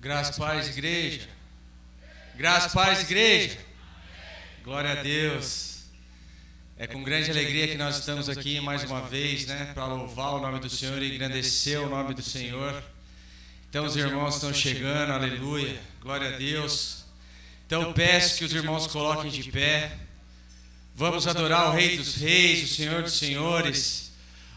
Graças, paz, igreja. Graças, paz, igreja. Glória a Deus. É com grande alegria que nós estamos aqui mais uma vez, para louvar o nome do Senhor e engrandecer o nome do Senhor. Então os irmãos estão chegando, aleluia. Glória a Deus. Então peço que os irmãos coloquem de pé. Vamos adorar o Rei dos Reis, o Senhor dos Senhores.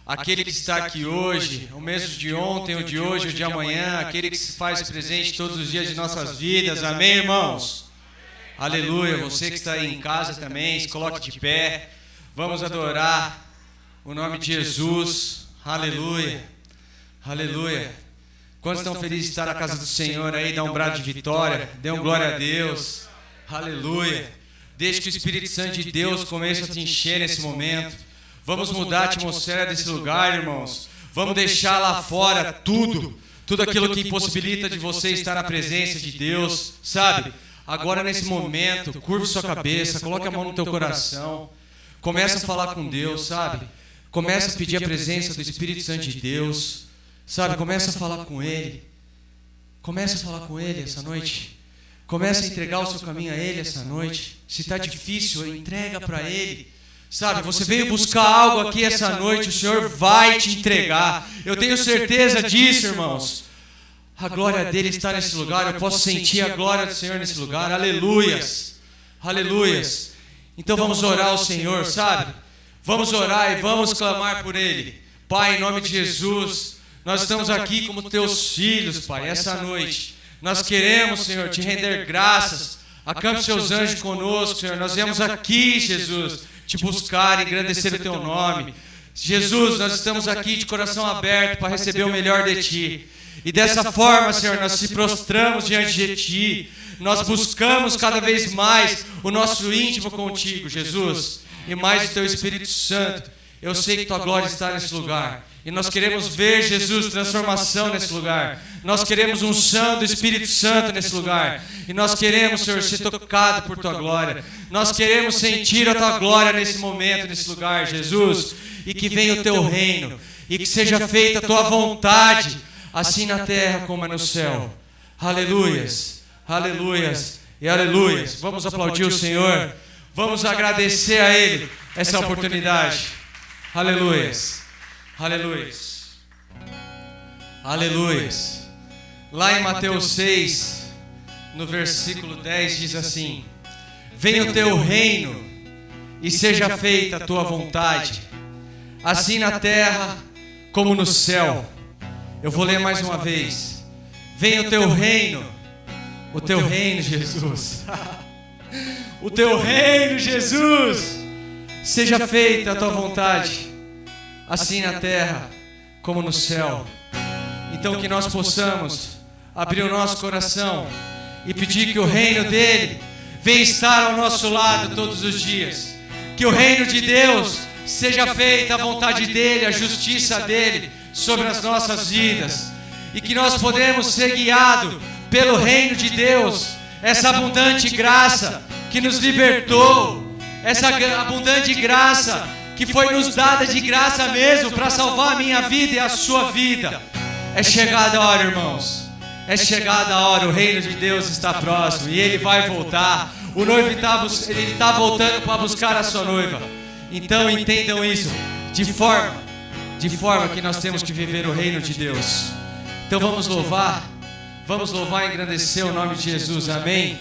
Aquele que está aqui hoje, o mesmo de ontem, o de hoje, o de amanhã, aquele que se faz presente todos os dias de nossas vidas. Amém, irmãos? Aleluia. Você que está aí em casa também, se coloque de pé. Vamos adorar o nome de Jesus. Aleluia. Aleluia. Quantos estão felizes de estar na casa do Senhor aí? Dá um brado de vitória. Dê um glória a Deus. Aleluia. Deixe que o Espírito Santo de Deus comece a te encher nesse momento. Vamos mudar a atmosfera desse lugar, irmãos. Vamos deixar lá fora tudo aquilo que impossibilita de você estar na presença de Deus, sabe? Agora nesse momento, curva sua cabeça, coloque a mão no teu coração, começa a falar com Deus, sabe? Começa a pedir a presença do Espírito Santo de Deus, sabe? Começa a falar com Ele. Começa a falar com Ele essa noite. Começa a entregar o seu caminho a Ele essa noite. Se está difícil, entrega para Ele. Sabe, você veio buscar algo aqui essa noite, o Senhor vai te entregar. Eu tenho certeza disso, irmãos. A glória dele está nesse lugar, eu posso sentir a glória do Senhor nesse lugar. Aleluias, aleluias. Então vamos orar ao Senhor, sabe? Vamos orar e vamos clamar por Ele. Pai, em nome de Jesus, nós estamos aqui como teus filhos, Pai, essa noite. Nós queremos, Senhor, te render graças. Acampe seus anjos conosco, Senhor. Nós viemos aqui, Jesus, te buscar e engrandecer o teu nome. Jesus, nós estamos aqui de coração aberto para receber o melhor de ti. E dessa forma, Senhor, nós se prostramos diante de ti. Nós buscamos cada vez mais o nosso íntimo contigo, Jesus. E mais o teu Espírito Santo. Eu sei que tua glória está nesse lugar. E nós queremos ver, Jesus, transformação nesse lugar. Nós queremos unção do Espírito Santo nesse lugar. E nós queremos, Senhor, ser tocado por tua glória. Nós queremos sentir a tua glória nesse momento, nesse lugar, Jesus. E que venha o teu reino. E que seja feita a tua vontade, assim na terra como é no céu. Aleluias, aleluias e aleluias. Vamos aplaudir o Senhor. Vamos agradecer a Ele essa oportunidade. Aleluias. Aleluias. Aleluias. Lá em Mateus 6, no versículo 10, diz assim: venha o teu reino e seja feita a tua vontade, assim na terra como no céu. Eu vou ler mais uma vez. Venha o teu reino, Jesus. O teu reino, Jesus. Seja feita a tua vontade, assim na terra como no céu. Então que nós possamos abrir o nosso coração e pedir que o reino dele venha estar ao nosso lado todos os dias. Que o reino de Deus seja feita a vontade dele, a justiça dele sobre as nossas vidas. E que nós podemos ser guiados pelo reino de Deus, essa abundante graça que nos libertou, essa abundante graça que foi nos dada de graça mesmo para salvar a minha vida e a sua vida. É chegada a hora, irmãos. É chegada a hora. O reino de Deus está próximo e Ele vai voltar. O noivo está voltando para buscar a sua noiva. Então entendam isso de forma que nós temos que viver o reino de Deus. Então vamos louvar e engrandecer o nome de Jesus. Amém.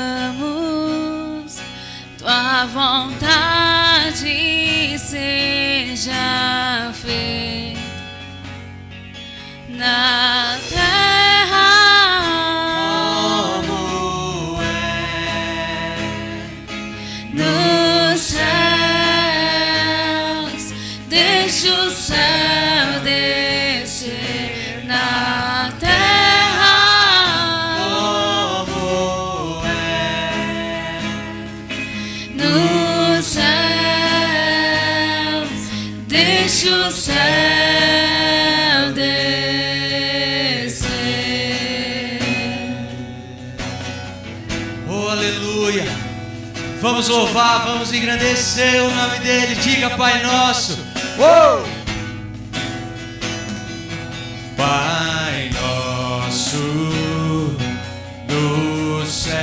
Buscamos tua vontade, Senhor. seja feito na terra como é nos céus. Deixa o céu descer na terra como é nos céus. Deixa o céu descer. Oh, aleluia. Vamos louvar, vamos engrandecer o nome dele. Diga, Pai Nosso. Oh! Pai Nosso do céu,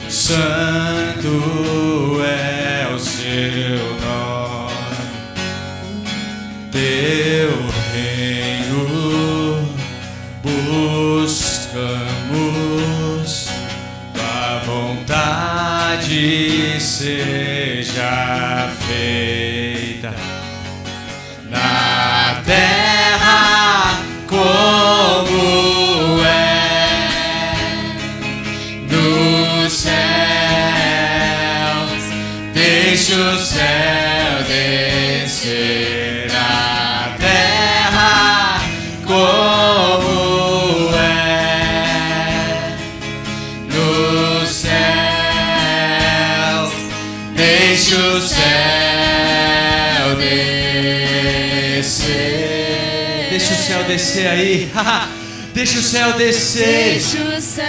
santo é o seu nome. Teu reino buscamos, tua vontade seja feita na terra como é nos céus. Deixa o céu descer na terra como é nos céus. Deixa o céu descer. Deixa o céu descer aí. Deixa o céu descer. Deixa o céu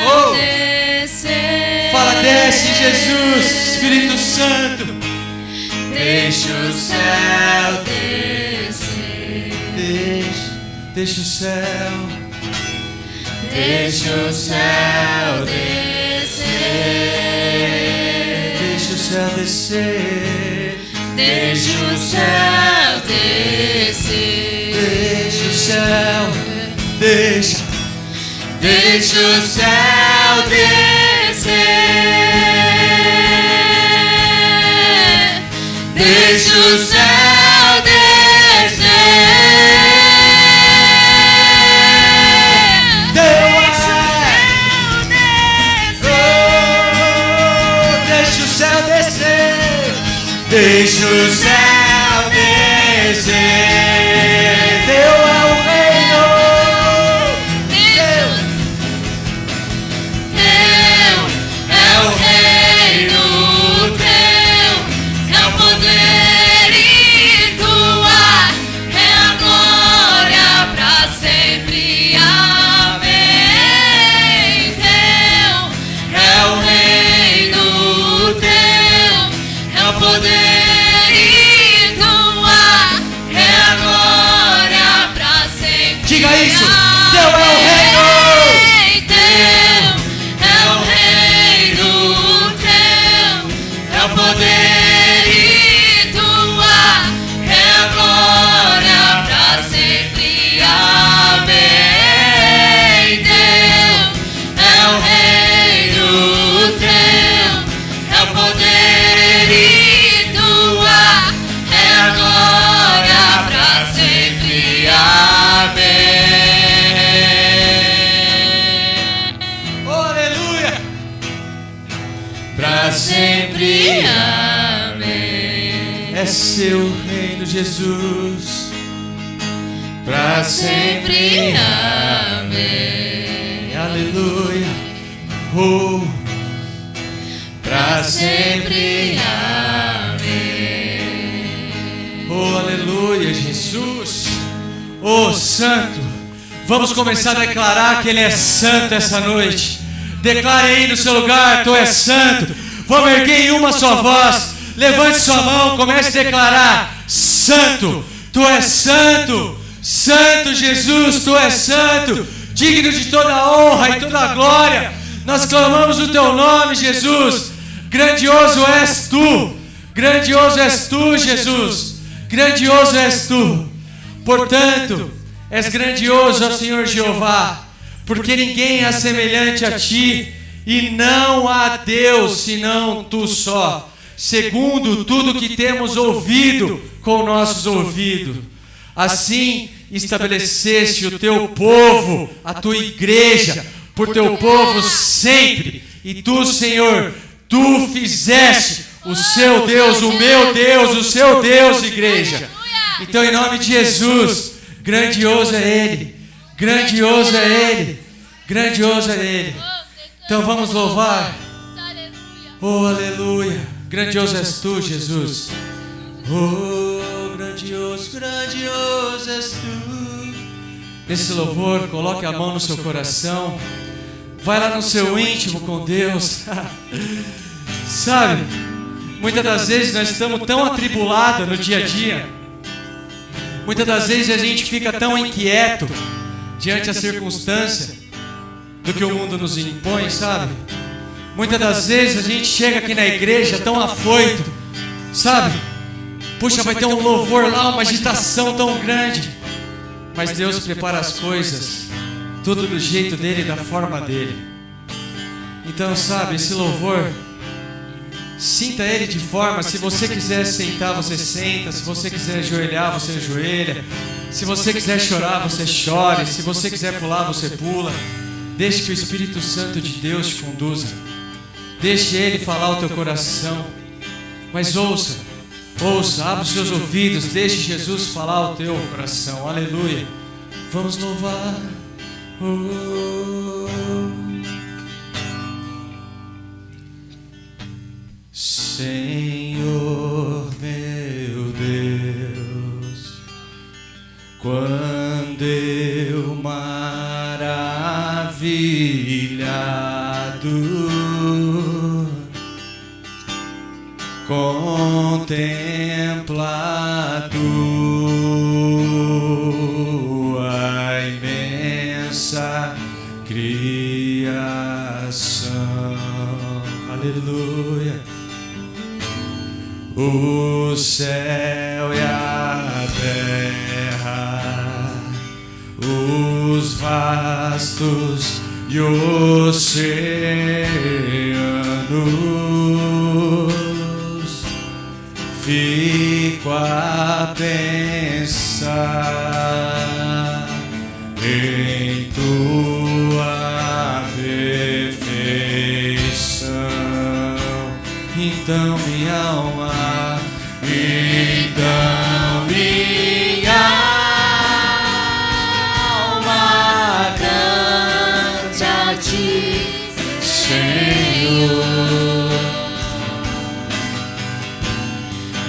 Oh! descer. Fala, desce, Jesus, Espírito Santo. Deixa o céu descer. Deixa o céu. Deixa o céu descer. Deixa o céu descer. Deixa o céu descer. Deixa o céu. Deixa. Deixa o céu descer. Deixa o céu descer. Deixa o céu descer. Deixa o céu descer. Teu é o reino. Teu é o reino, teu é o poder e tua é a glória pra sempre. Amém. Teu é o reino, teu é o poder e tua é a glória pra sempre. Diga isso. Teu é o reino. Teu é o reino, teu é o poder e tua é a glória pra sempre. Amém. Teu é o reino, teu é o poder e tua é a glória pra sempre. Amém. Oh, aleluia. Pra sempre, amém. É seu reino, Jesus. Pra sempre, amém. Aleluia. Oh, Pra sempre, amém. oh, aleluia, Jesus. Oh, Santo. Vamos começar a declarar que Ele é santo essa noite. Declare aí no seu lugar, Tu és santo. Vamos erguer em uma só voz. Levante sua mão, comece a declarar: Santo, Tu és santo. Santo Jesus, Tu és santo. Digno de toda a honra e toda a glória. Nós clamamos o Teu nome, Jesus. Grandioso és Tu. Grandioso és Tu, Jesus. Grandioso és Tu. Portanto, és grandioso, ó Senhor Jeová, porque ninguém é semelhante a Ti, e não há Deus senão Tu só. segundo tudo que temos ouvido com nossos ouvidos. Assim estabeleceste o teu povo, a tua igreja, por teu povo sempre. E tu, Senhor, tu fizeste o seu Deus, o meu Deus, o seu Deus, igreja. Então, em nome de Jesus, grandioso é Ele, grandioso é Ele, grandioso é Ele. Então vamos louvar. Oh, aleluia. Grandioso és tu, Jesus. Oh, grandioso, grandioso és tu. Nesse louvor, coloque a mão no seu coração. Vai lá no seu íntimo com Deus. Sabe, muitas das vezes nós estamos tão atribulados no dia a dia. Muitas das vezes a gente fica tão inquieto diante da circunstância do que o mundo nos impõe, sabe? Muitas das vezes a gente chega aqui na igreja tão afoito, sabe? Puxa, vai ter um louvor lá, uma agitação tão grande. Mas Deus prepara as coisas, tudo do jeito dele e da forma dele. Então, sabe, esse louvor, sinta ele de forma, se você quiser sentar, você senta. Se você quiser ajoelhar, você ajoelha. Se você quiser chorar, você chore. Se você quiser pular, você pula. Deixe que o Espírito Santo de Deus te conduza. Deixe Ele falar ao teu coração. Mas ouça, abra os seus ouvidos. Deixe Jesus falar ao teu coração. Aleluia. Vamos louvar. Senhor meu Deus, quando eu maravilhado contempla a tua imensa criação. Aleluia. O céu e a terra, os vastos e oceanos, fico a pensar em tua perfeição. Então minha alma, canta a ti, Senhor.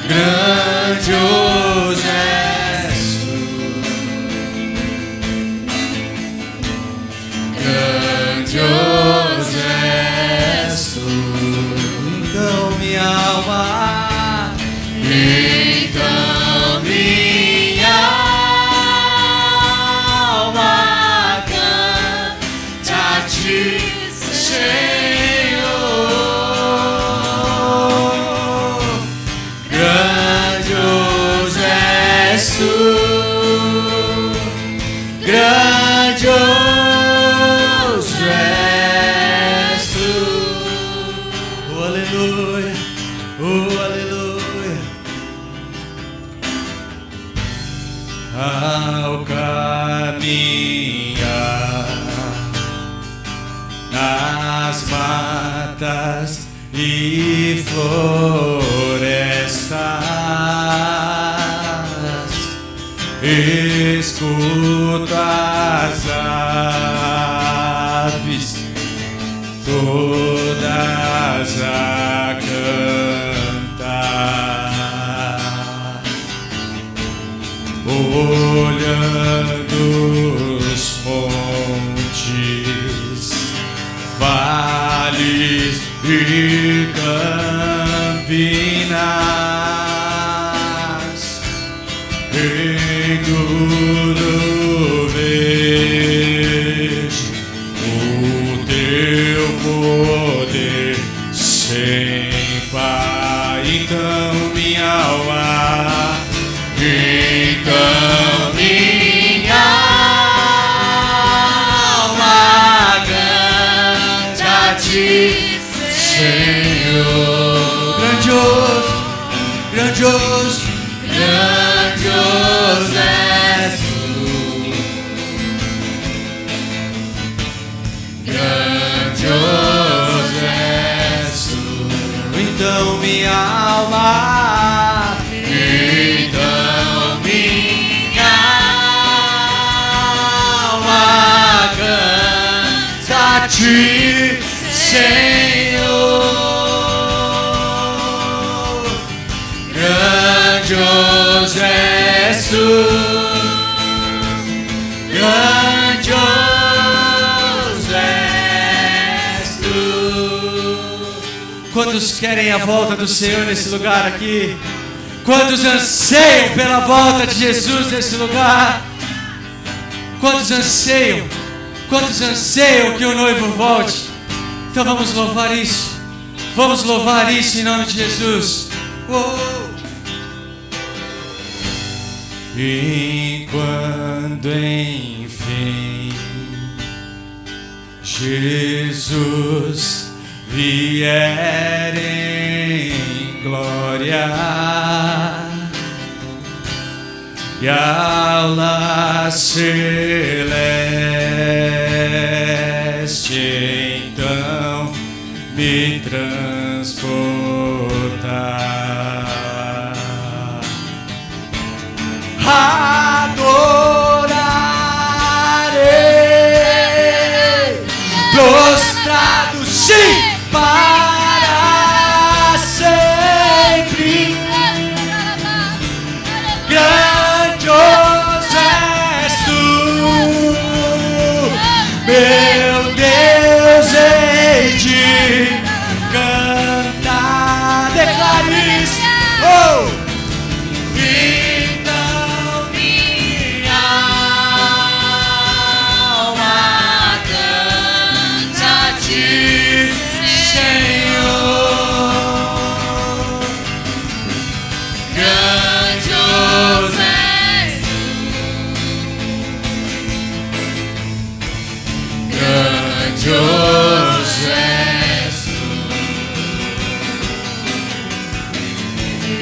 Grandioso és tu, grandioso és tu. Então minha alma, Canta a ti, Senhor. Grandioso és tu, grandioso és tu. Oh, aleluia, oh, aleluia. Ao caminhar nas matas e florestas, escuto as aves todas a cantar, olhando os montes, vales e campinas, em tudo vejo o teu poder sem par. Então minha alma, então minha alma canta a ti, Senhor. Grandioso grandioso, grandioso és tu. Grandioso és tu. então minha alma, Então minha alma canta a ti, Senhor. Grandioso és tu. Grandioso és tu. quantos querem a volta do Senhor nesse lugar aqui? Quantos anseiam pela volta de Jesus nesse lugar? Quantos anseiam? Quantos anseiam que o noivo volte? Então vamos louvar isso. Vamos louvar isso em nome de Jesus. Enquanto enfim Jesus vier em glória e aula celeste então me transportar, adorarei prostrado sim para sempre. Grandioso és tu, meu Deus, hei de cantar. Declare isso. Então minha alma canta a ti, Senhor. Grandioso és tu. Grandioso és tu.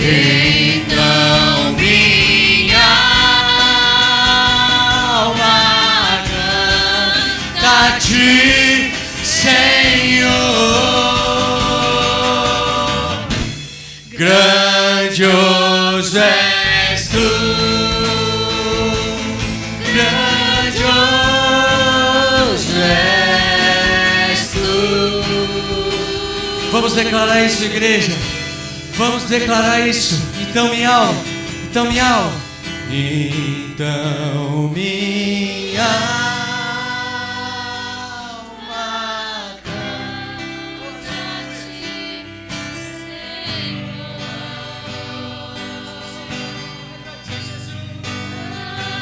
Então minha alma canta a ti, Senhor. Grandioso És tu. Grandioso és tu. Vamos declarar isso, igreja. Vamos declarar isso. Então minha alma, então minha alma, então minha alma Canta a ti, Senhor.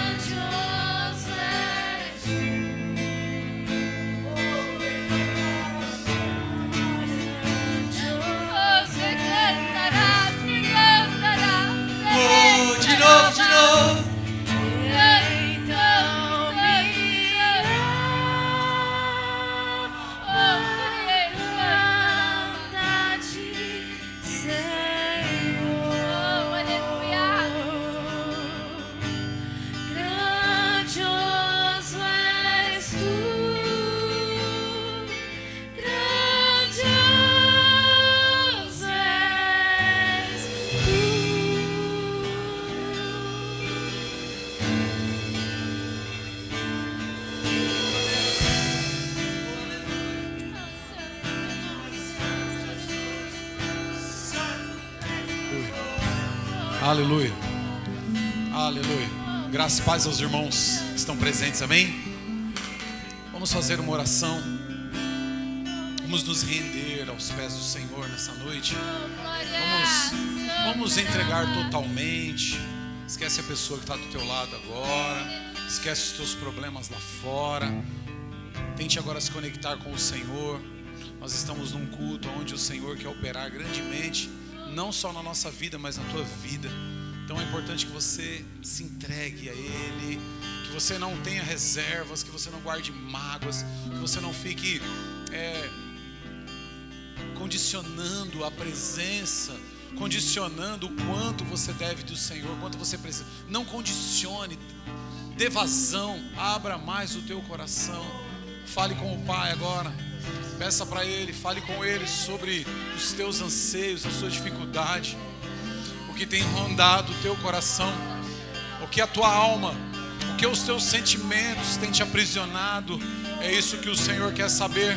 Grandioso és tu. Você cantará, se cantará. de novo, de novo. Então minha canta a ti, Senhor. Aleluia. Grandioso és tu. Grandioso és tu. Aleluia. Aleluia. Graças e paz aos irmãos que estão presentes, amém? Vamos fazer uma oração. Vamos nos render aos pés do Senhor nessa noite. Vamos entregar totalmente. Esquece a pessoa que está do teu lado agora. Esquece os teus problemas lá fora. Tente agora se conectar com o Senhor. Nós estamos num culto onde o Senhor quer operar grandemente, não só na nossa vida, mas na tua vida. Então é importante que você se entregue a Ele, que você não tenha reservas, que você não guarde mágoas, que você não fique condicionando a presença condicionando o quanto você deve do Senhor, quanto você precisa. Não condicione, dê vazão, abra mais o teu coração. Fale com o Pai agora. Peça para Ele, fale com Ele sobre os teus anseios, a sua dificuldade, o que tem rondado o teu coração, o que a tua alma, o que os teus sentimentos têm te aprisionado. É isso que o Senhor quer saber.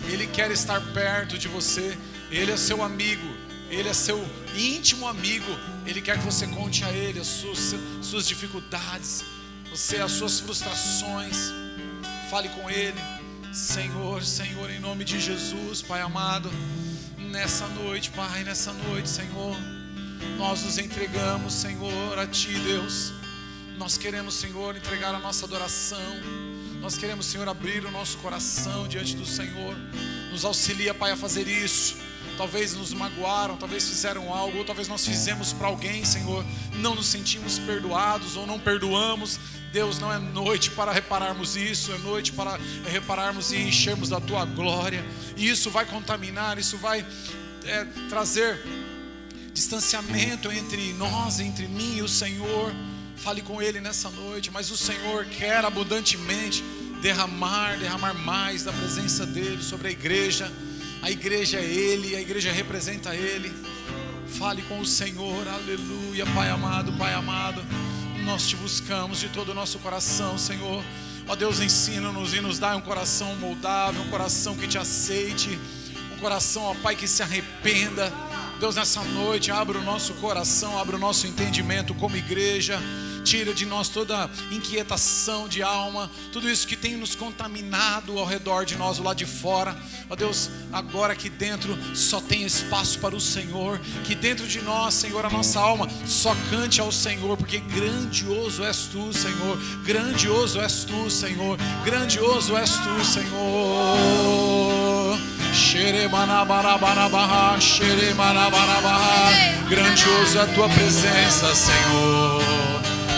Ele quer estar perto de você. Ele é seu amigo, Ele é seu íntimo amigo. Ele quer que você conte a Ele as suas dificuldades, as suas frustrações. Fale com Ele. Senhor, Senhor, em nome de Jesus, Pai amado, nessa noite, Pai, nessa noite, Senhor, nós nos entregamos, Senhor, a Ti, Deus. Nós queremos, Senhor, entregar a nossa adoração. Nós queremos, Senhor, abrir o nosso coração diante do Senhor. Nos auxilia, Pai, a fazer isso. Talvez nos magoaram, talvez fizeram algo, ou talvez nós fizemos para alguém, Senhor, não nos sentimos perdoados ou não perdoamos. Deus, não é noite para repararmos isso, é noite para repararmos e enchermos da Tua glória. E isso vai contaminar, isso vai trazer distanciamento entre nós, entre mim e o Senhor. Fale com Ele nessa noite, mas o Senhor quer abundantemente derramar mais da presença dEle sobre a igreja. A igreja é Ele, a igreja representa Ele. Fale com o Senhor, aleluia. Pai amado, nós Te buscamos de todo o nosso coração, Senhor. Ó Deus, ensina-nos e nos dá um coração moldável, um coração que Te aceite, um coração, ó Pai, que se arrependa. Deus, nessa noite, abra o nosso coração, abra o nosso entendimento como igreja. Tira de nós toda inquietação de alma, tudo isso que tem nos contaminado ao redor de nós, do lado de fora. Ó Deus, agora aqui dentro só tem espaço para o Senhor. Que dentro de nós, Senhor, a nossa alma só cante ao Senhor, porque grandioso és Tu, Senhor. Grandioso és Tu, Senhor. Grandioso és Tu, Senhor. Grandioso é a Tua presença, Senhor.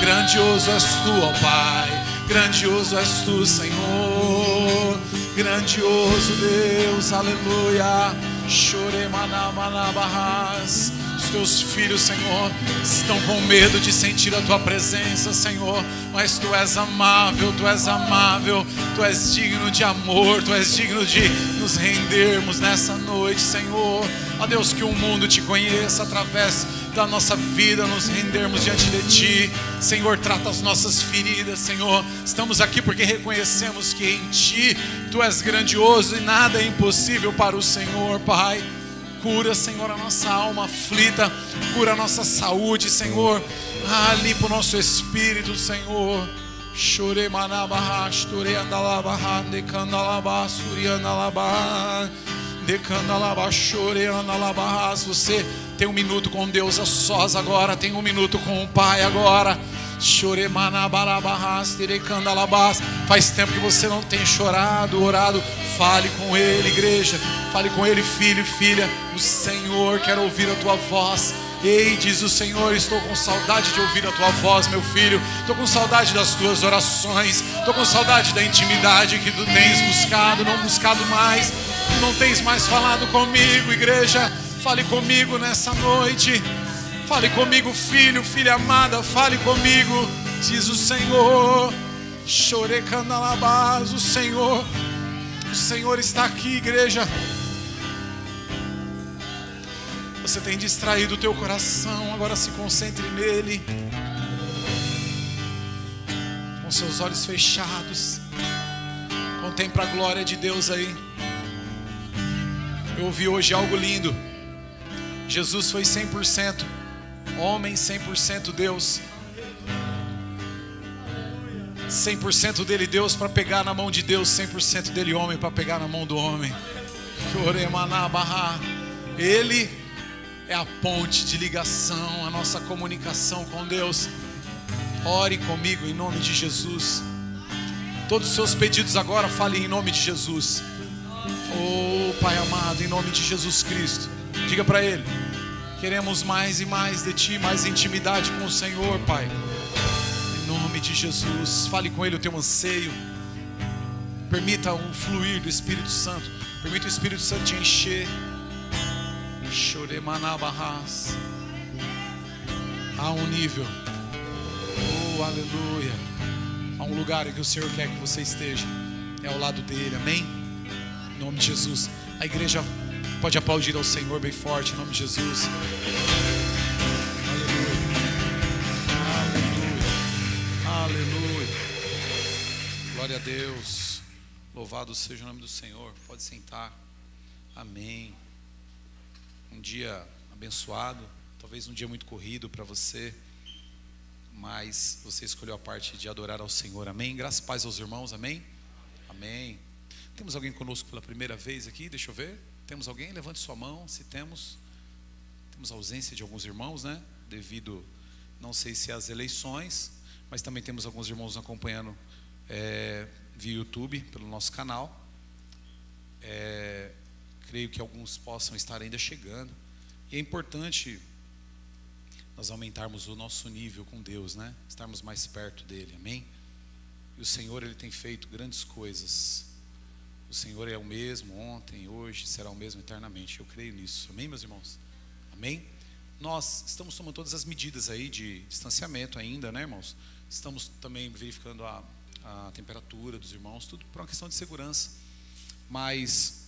Grandioso és Tu, ó Pai. Grandioso és Tu, Senhor. Grandioso Deus, aleluia. Choremanabanabarras. Os Teus filhos, Senhor, estão com medo de sentir a Tua presença, Senhor. Mas Tu és amável, Tu és amável. Tu és digno de amor, Tu és digno de nos rendermos nessa noite, Senhor. Ó Deus, que o mundo Te conheça através da nossa vida, nos rendermos diante de Ti. Senhor, trata as nossas feridas, Senhor. Estamos aqui porque reconhecemos que em Ti Tu és grandioso e nada é impossível para o Senhor, Pai. Cura, Senhor, a nossa alma aflita. Cura a nossa saúde, Senhor. Limpa o nosso espírito, Senhor. Se você tem um minuto com Deus a sós agora, tem um minuto com o Pai agora. Faz tempo que você não tem chorado, orado. Fale com Ele, igreja. Fale com Ele, filho e filha. O Senhor quer ouvir a tua voz. Ei, diz o Senhor, estou com saudade de ouvir a tua voz, meu filho. Estou com saudade das tuas orações. Estou com saudade da intimidade que tu tens buscado, não buscado mais. Tu não tens mais falado comigo, igreja. Fale comigo nessa noite. Fale comigo, filho, filha amada. Fale comigo, diz o Senhor. Chorecandalabás, o Senhor está aqui, igreja. Você tem distraído o teu coração, agora se concentre nele. Com seus olhos fechados, contemple a glória de Deus aí. Eu ouvi hoje algo lindo. Jesus foi 100% homem, 100% Deus. 100% dele Deus para pegar na mão de Deus, 100% dele homem para pegar na mão do homem. Ele é a ponte de ligação, a nossa comunicação com Deus. Ore comigo em nome de Jesus. Todos os seus pedidos agora, fale em nome de Jesus. Oh Pai amado, em nome de Jesus Cristo. Diga para Ele: queremos mais e mais de Ti, mais intimidade com o Senhor, Pai. Em nome de Jesus, fale com Ele o teu anseio. Permita um fluir do Espírito Santo. Permita o Espírito Santo te encher. Choremanabahas. Há um nível. Oh, aleluia. Há um lugar em que o Senhor quer que você esteja. É ao lado dele, amém? Em nome de Jesus. A igreja pode aplaudir ao Senhor bem forte, em nome de Jesus. Aleluia. Glória a Deus. Louvado seja o nome do Senhor. Pode sentar. Amém. Um dia abençoado. Talvez um dia muito corrido para você, mas você escolheu a parte de adorar ao Senhor. Amém. Graças e paz aos irmãos. Amém. Amém. Temos alguém conosco pela primeira vez aqui? Deixa eu ver. Temos alguém? Levante sua mão. Se temos. Temos ausência de alguns irmãos, né? Devido, não sei se às eleições, mas também temos alguns irmãos nos acompanhando via YouTube, pelo nosso canal. Creio que alguns possam estar ainda chegando. E é importante nós aumentarmos o nosso nível com Deus, né? Estarmos mais perto dele, amém? E o Senhor, ele tem feito grandes coisas. O Senhor é o mesmo ontem, hoje, será o mesmo eternamente. Eu creio nisso, amém, meus irmãos? Amém? Nós estamos tomando todas as medidas aí de distanciamento ainda, né, irmãos? Estamos também verificando a temperatura dos irmãos, tudo por uma questão de segurança. Mas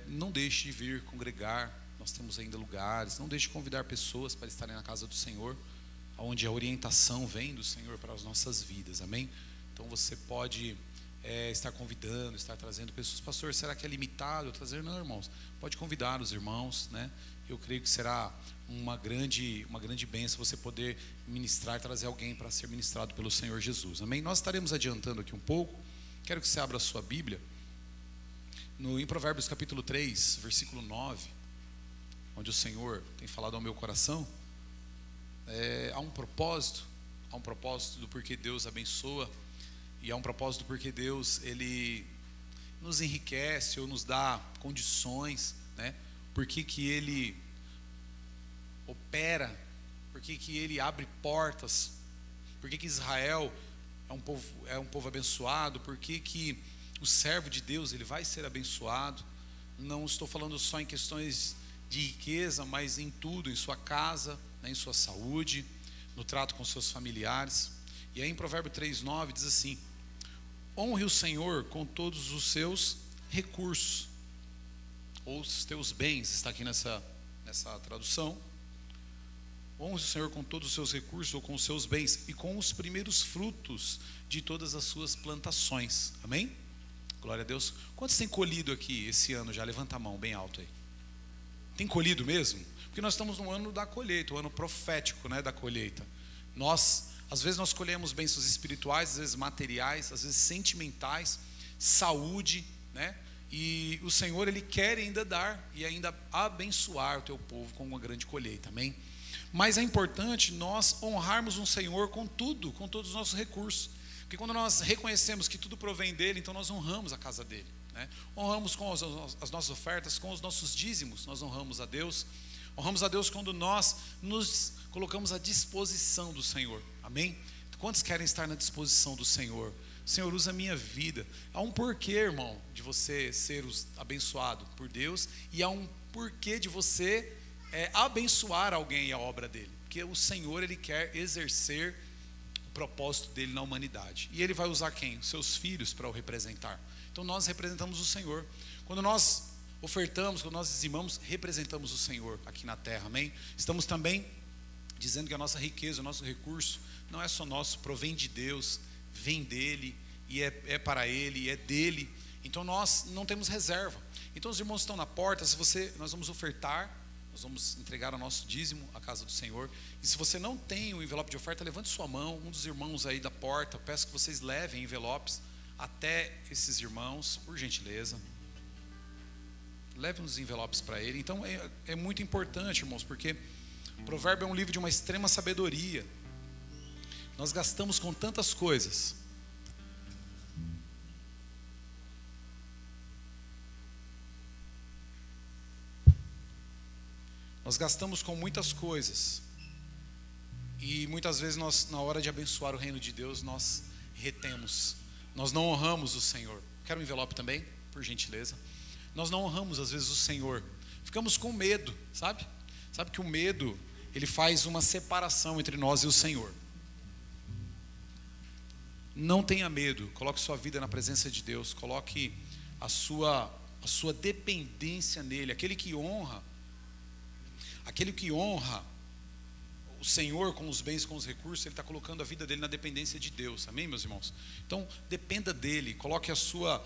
não deixe de vir congregar. Nós temos ainda lugares. Não deixe de convidar pessoas para estarem na casa do Senhor, onde a orientação vem do Senhor para as nossas vidas, amém? Então você pode estar convidando, estar trazendo pessoas. Pastor, será que é limitado trazer? Não, irmãos, pode convidar os irmãos, né? Eu creio que será uma grande bênção você poder ministrar, trazer alguém para ser ministrado pelo Senhor Jesus, amém? Nós estaremos adiantando aqui um pouco. Quero que você abra a sua Bíblia em Provérbios capítulo 3, versículo 9, onde o Senhor tem falado ao meu coração. Há um propósito do porquê Deus abençoa, e há um propósito do porquê Deus, ele nos enriquece ou nos dá condições, né? Por que ele opera, por que ele abre portas, por que Israel é um povo abençoado, por que o servo de Deus ele vai ser abençoado. Não estou falando só em questões de riqueza, mas em tudo, em sua casa, né, em sua saúde, no trato com seus familiares. E aí em Provérbio 3:9 diz assim: honre o Senhor com todos os seus recursos, ou os teus bens, está aqui nessa tradução. Honre o Senhor com todos os seus recursos, ou com os seus bens, e com os primeiros frutos de todas as suas plantações, amém? Glória a Deus. Quantos têm colhido aqui esse ano já? Levanta a mão bem alto aí. Tem colhido mesmo? Porque nós estamos no ano da colheita, o ano profético, né, da colheita. Às vezes nós colhemos bênçãos espirituais, às vezes materiais, às vezes sentimentais, saúde, né? E o Senhor, ele quer ainda dar e ainda abençoar o teu povo com uma grande colheita, amém? Mas é importante nós honrarmos o Senhor com tudo, com todos os nossos recursos. Porque quando nós reconhecemos que tudo provém dele, então nós honramos a casa dele, né? Honramos com as nossas ofertas, com os nossos dízimos, nós honramos a Deus. Honramos a Deus quando nós nos colocamos à disposição do Senhor, amém? Quantos querem estar na disposição do Senhor? Senhor, usa a minha vida. Há um porquê, irmão, de você ser abençoado por Deus, e há um porquê de você abençoar alguém e a obra dele, porque o Senhor, ele quer exercer o propósito dele na humanidade, e ele vai usar quem? Os seus filhos para o representar. Então nós representamos o Senhor. Quando nós ofertamos, quando nós dizimamos, representamos o Senhor aqui na terra, amém? Estamos também dizendo que a nossa riqueza, o nosso recurso não é só nosso, provém de Deus, vem dele, e é para ele, e é dele. Então nós não temos reserva. Então os irmãos estão na porta. Nós vamos ofertar, nós vamos entregar o nosso dízimo à casa do Senhor. E se você não tem o envelope de oferta, levante sua mão. Um dos irmãos aí da porta, peço que vocês levem envelopes até esses irmãos, por gentileza. Levem os envelopes para ele. Então é muito importante, irmãos, porque o Provérbio é um livro de uma extrema sabedoria. Nós gastamos com tantas coisas. Nós gastamos com muitas coisas. E muitas vezes nós, na hora de abençoar o reino de Deus, nós retemos. Nós não honramos o Senhor. Quero um envelope também, por gentileza. Nós não honramos às vezes o Senhor. ficamos com medo, sabe? Sabe que o medo, ele faz uma separação entre nós e o Senhor. Não tenha medo, coloque sua vida na presença de Deus, coloque a sua dependência nele. Aquele que honra o Senhor com os bens, com os recursos, ele está colocando a vida dele na dependência de Deus, amém, meus irmãos? Então, dependa dele, coloque a sua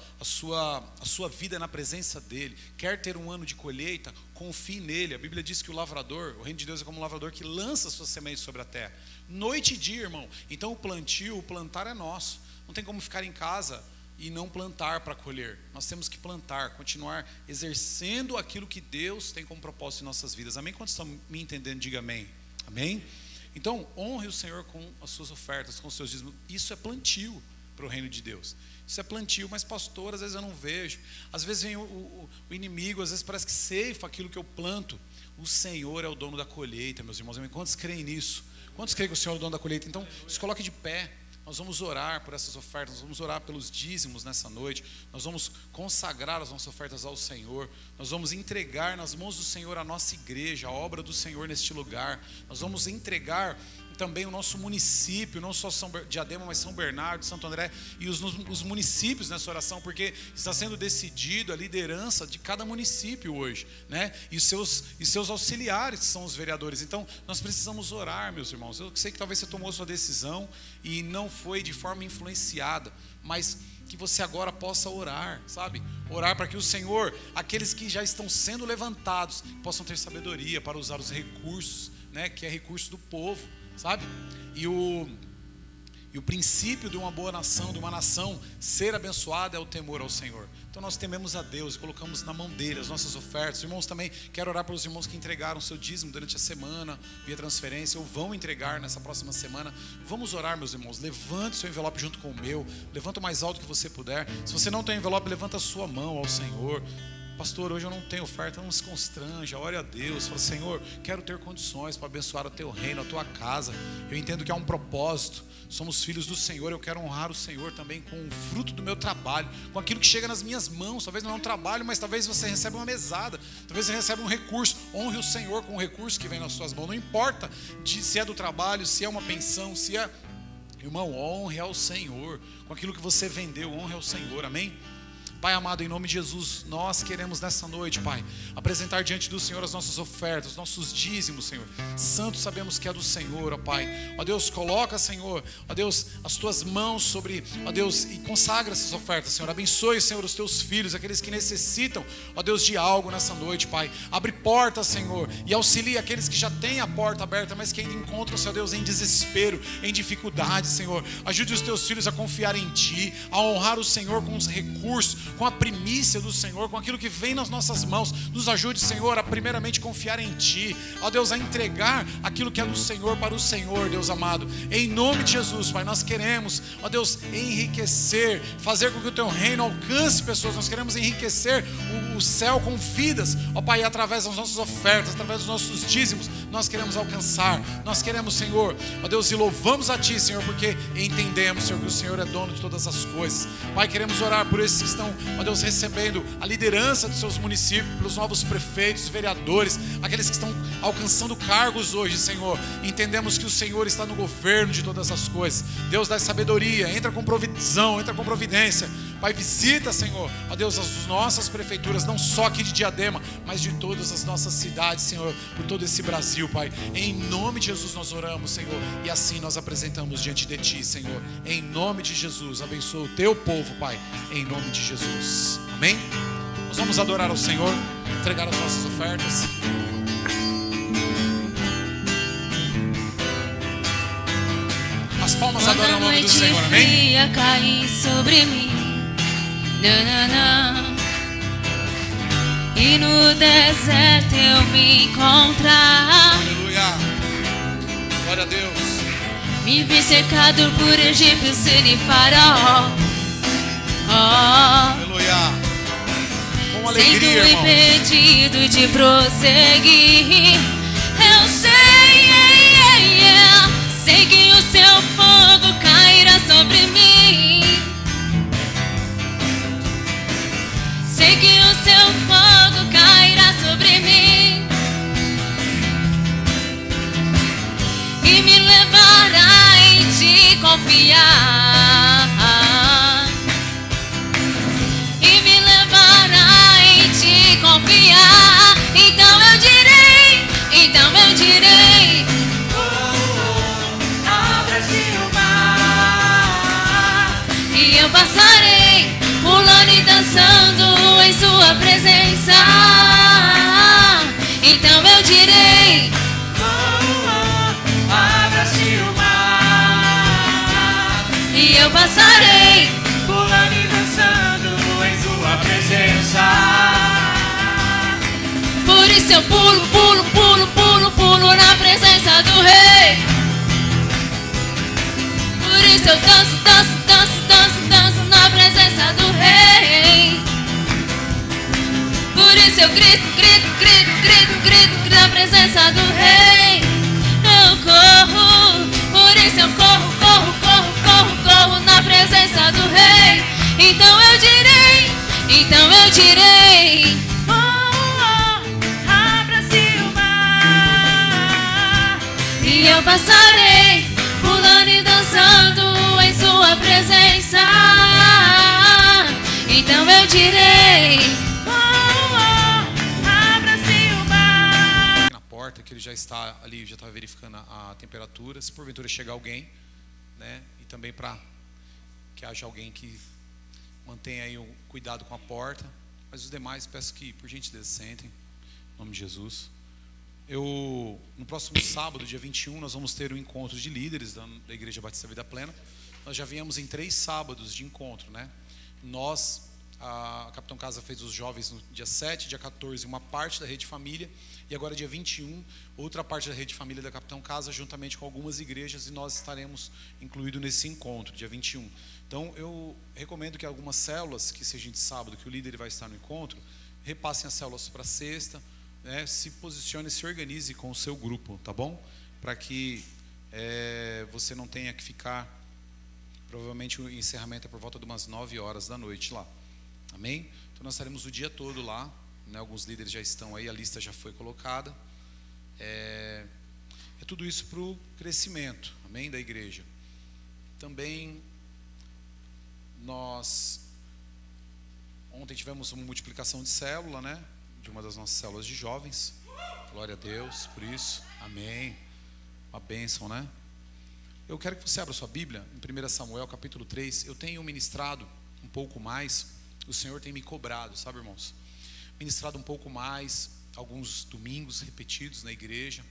vida na presença dele. Quer ter um ano de colheita? Confie nele. A Bíblia diz que o lavrador, o reino de Deus é como um lavrador que lança suas sementes sobre a terra, noite e dia, irmão. Então o plantar é nosso, não tem como ficar em casa e não plantar para colher. Nós temos que plantar, continuar exercendo aquilo que Deus tem como propósito em nossas vidas, amém? Quantos estão me entendendo? Diga amém. Amém? Então, honre o Senhor com as suas ofertas, com os seus dízimos. Isso é plantio para o reino de Deus. Isso é plantio, mas pastor, às vezes eu não vejo. Às vezes vem o inimigo, às vezes parece que ceifa aquilo que eu planto. O Senhor é o dono da colheita, meus irmãos. Quantos creem nisso? Quantos creem que o Senhor é o dono da colheita? Então, se coloque de pé. Nós vamos orar por essas ofertas, nós vamos orar pelos dízimos nessa noite, nós vamos consagrar as nossas ofertas ao Senhor, nós vamos entregar nas mãos do Senhor a nossa igreja, a obra do Senhor neste lugar, nós vamos entregar também o nosso município, não só São Diadema, mas São Bernardo, Santo André e os municípios nessa oração, porque está sendo decidido a liderança de cada município hoje, né? E seus auxiliares, que são os vereadores. Então nós precisamos orar, meus irmãos. Eu sei que talvez você tomou sua decisão e não foi de forma influenciada, mas que você agora possa orar, sabe? Orar para que o Senhor, aqueles que já estão sendo levantados, possam ter sabedoria para usar os recursos, né? Que é recurso do povo, sabe? E o princípio de uma boa nação, de uma nação ser abençoada, é o temor ao Senhor. Então nós tememos a Deus e colocamos na mão dele as nossas ofertas. Irmãos, também quero orar pelos irmãos que entregaram seu dízimo durante a semana via transferência, ou vão entregar nessa próxima semana. Vamos orar, meus irmãos. Levante seu envelope junto com o meu, levanta o mais alto que você puder. Se você não tem envelope, levanta a sua mão ao Senhor. Pastor, hoje eu não tenho oferta. Não se constranja, ore a Deus. Fala: Senhor, quero ter condições para abençoar o teu reino, a tua casa. Eu entendo que há um propósito. Somos filhos do Senhor. Eu quero honrar o Senhor também com o fruto do meu trabalho, com aquilo que chega nas minhas mãos. Talvez não é um trabalho, mas talvez você receba uma mesada, talvez você receba um recurso. Honre o Senhor com o recurso que vem nas suas mãos. Não importa se é do trabalho, se é uma pensão, se é... Irmão, honre ao Senhor com aquilo que você vendeu. Honre ao Senhor, amém? Pai amado, em nome de Jesus, nós queremos nessa noite, Pai, apresentar diante do Senhor as nossas ofertas, os nossos dízimos, Senhor. Santo, sabemos que é do Senhor, ó Pai. Ó Deus, coloca, Senhor, ó Deus, as tuas mãos sobre, ó Deus, e consagra essas ofertas, Senhor. Abençoe, Senhor, os teus filhos, aqueles que necessitam, ó Deus, de algo nessa noite, Pai. Abre portas, Senhor, e auxilia aqueles que já têm a porta aberta, mas que ainda encontram, Senhor Deus, em desespero, em dificuldade, Senhor. Ajude os teus filhos a confiar em Ti, a honrar o Senhor com os recursos, com a primícia do Senhor, com aquilo que vem nas nossas mãos. Nos ajude, Senhor, a primeiramente confiar em Ti, ó Deus, a entregar aquilo que é do Senhor para o Senhor, Deus amado. Em nome de Jesus, Pai, nós queremos, ó Deus, enriquecer, fazer com que o Teu reino alcance pessoas. Nós queremos enriquecer o céu com vidas, ó Pai, através das nossas ofertas, através dos nossos dízimos. Nós queremos alcançar, nós queremos, Senhor, ó Deus, e louvamos a Ti, Senhor, porque entendemos, Senhor, que o Senhor é dono de todas as coisas. Pai, queremos orar por esses que estão, ó Deus, recebendo a liderança dos seus municípios, pelos novos prefeitos, vereadores, aqueles que estão alcançando cargos hoje, Senhor. Entendemos que o Senhor está no governo de todas as coisas. Deus, dá sabedoria, entra com provisão, entra com providência. Pai, visita, Senhor, ó Deus, as nossas prefeituras, não só aqui de Diadema, mas de todas as nossas cidades, Senhor, por todo esse Brasil, Pai. Em nome de Jesus nós oramos, Senhor, e assim nós apresentamos diante de Ti, Senhor. Em nome de Jesus, abençoa o Teu povo, Pai, em nome de Jesus. Amém? Nós vamos adorar ao Senhor, entregar as nossas ofertas. As palmas adoram o nome do Senhor, amém? Fria cair sobre mim, e no deserto eu me encontrar. Aleluia, glória a Deus. Me vi cercado por egípcios e faraó. Aleluia. Com alegria, sendo irmãos, impedido de prosseguir. Eu sei que o Seu fogo cairá sobre mim. Sei que o Seu fogo cairá sobre mim. confiar e me levará em te confiar. Então eu direi, abra-se o mar, e eu passarei pulando e dançando em sua presença. Então eu direi, abra-se o mar, e eu passarei pulando e dançando em sua presença. Por isso eu pulo, pulo, pulo, pulo, pulo na presença do Rei. Por isso eu danço, danço, danço, danço, danço na presença do Rei. Por isso eu grito, grito, grito, grito, grito na presença do Rei. Eu corro, por isso eu corro, corro, corro, corro, corro na presença do Rei. Então eu direi, abra-se o mar, e eu passarei pulando e dançando em sua presença. Então eu direi, abra-se o mar. Na porta, que ele já está ali, já está verificando a temperatura. Se porventura chegar alguém, né? E também para que haja alguém que mantenha aí o cuidado com a porta. Mas os demais, peço que, por gentileza, sentem. Em nome de Jesus. No próximo sábado, dia 21, nós vamos ter um encontro de líderes da Igreja Batista Vida Plena. Nós já viemos em 3 sábados de encontro, né? A Capitão Casa fez os jovens no dia 7, dia 14, uma parte da Rede Família. E agora, dia 21, outra parte da Rede Família da Capitão Casa, juntamente com algumas igrejas. E nós estaremos incluídos nesse encontro, dia 21. Então, eu recomendo que algumas células, que sejam de sábado, que o líder vai estar no encontro, repassem as células para sexta, né? Se posicione, se organize com o seu grupo, tá bom? Para que você não tenha que ficar, provavelmente o encerramento é por volta de umas 9 horas da noite lá, amém? Então nós estaremos o dia todo lá, né? Alguns líderes já estão aí, a lista já foi colocada. É tudo isso para o crescimento, amém, da igreja. Também ontem tivemos uma multiplicação de célula, né? De uma das nossas células de jovens. Glória a Deus por isso, amém. Uma bênção, né? Eu quero que você abra sua Bíblia em 1 Samuel capítulo 3. Eu tenho ministrado um pouco mais. O Senhor tem me cobrado, sabe, irmãos? Ministrado um pouco mais, alguns domingos repetidos na igreja.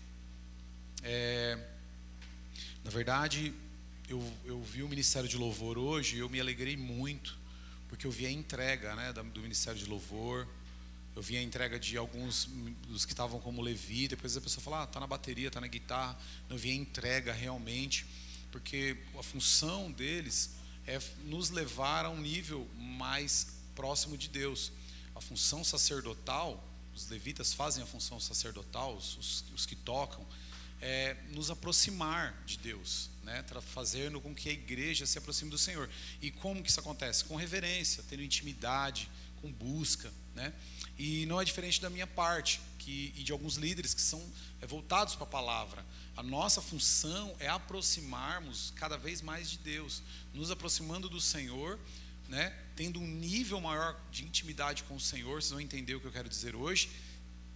Na verdade, eu vi o Ministério de Louvor hoje e eu me alegrei muito, porque eu vi a entrega, né, do Ministério de Louvor. Eu vi a entrega de alguns dos que estavam como Levi. Depois a pessoa fala, tá na bateria, tá na guitarra. Eu vi a entrega realmente, porque a função deles é nos levar a um nível mais próximo de Deus. A função sacerdotal, os levitas fazem a função sacerdotal, os que tocam, é nos aproximar de Deus, né? Fazendo com que a igreja se aproxime do Senhor. E como que isso acontece? Com reverência, tendo intimidade, com busca, né? E não é diferente da minha parte e de alguns líderes que são voltados para a palavra. A nossa função é aproximarmos cada vez mais de Deus, nos aproximando do Senhor, né? Tendo um nível maior de intimidade com o Senhor. Vocês vão entender o que eu quero dizer hoje.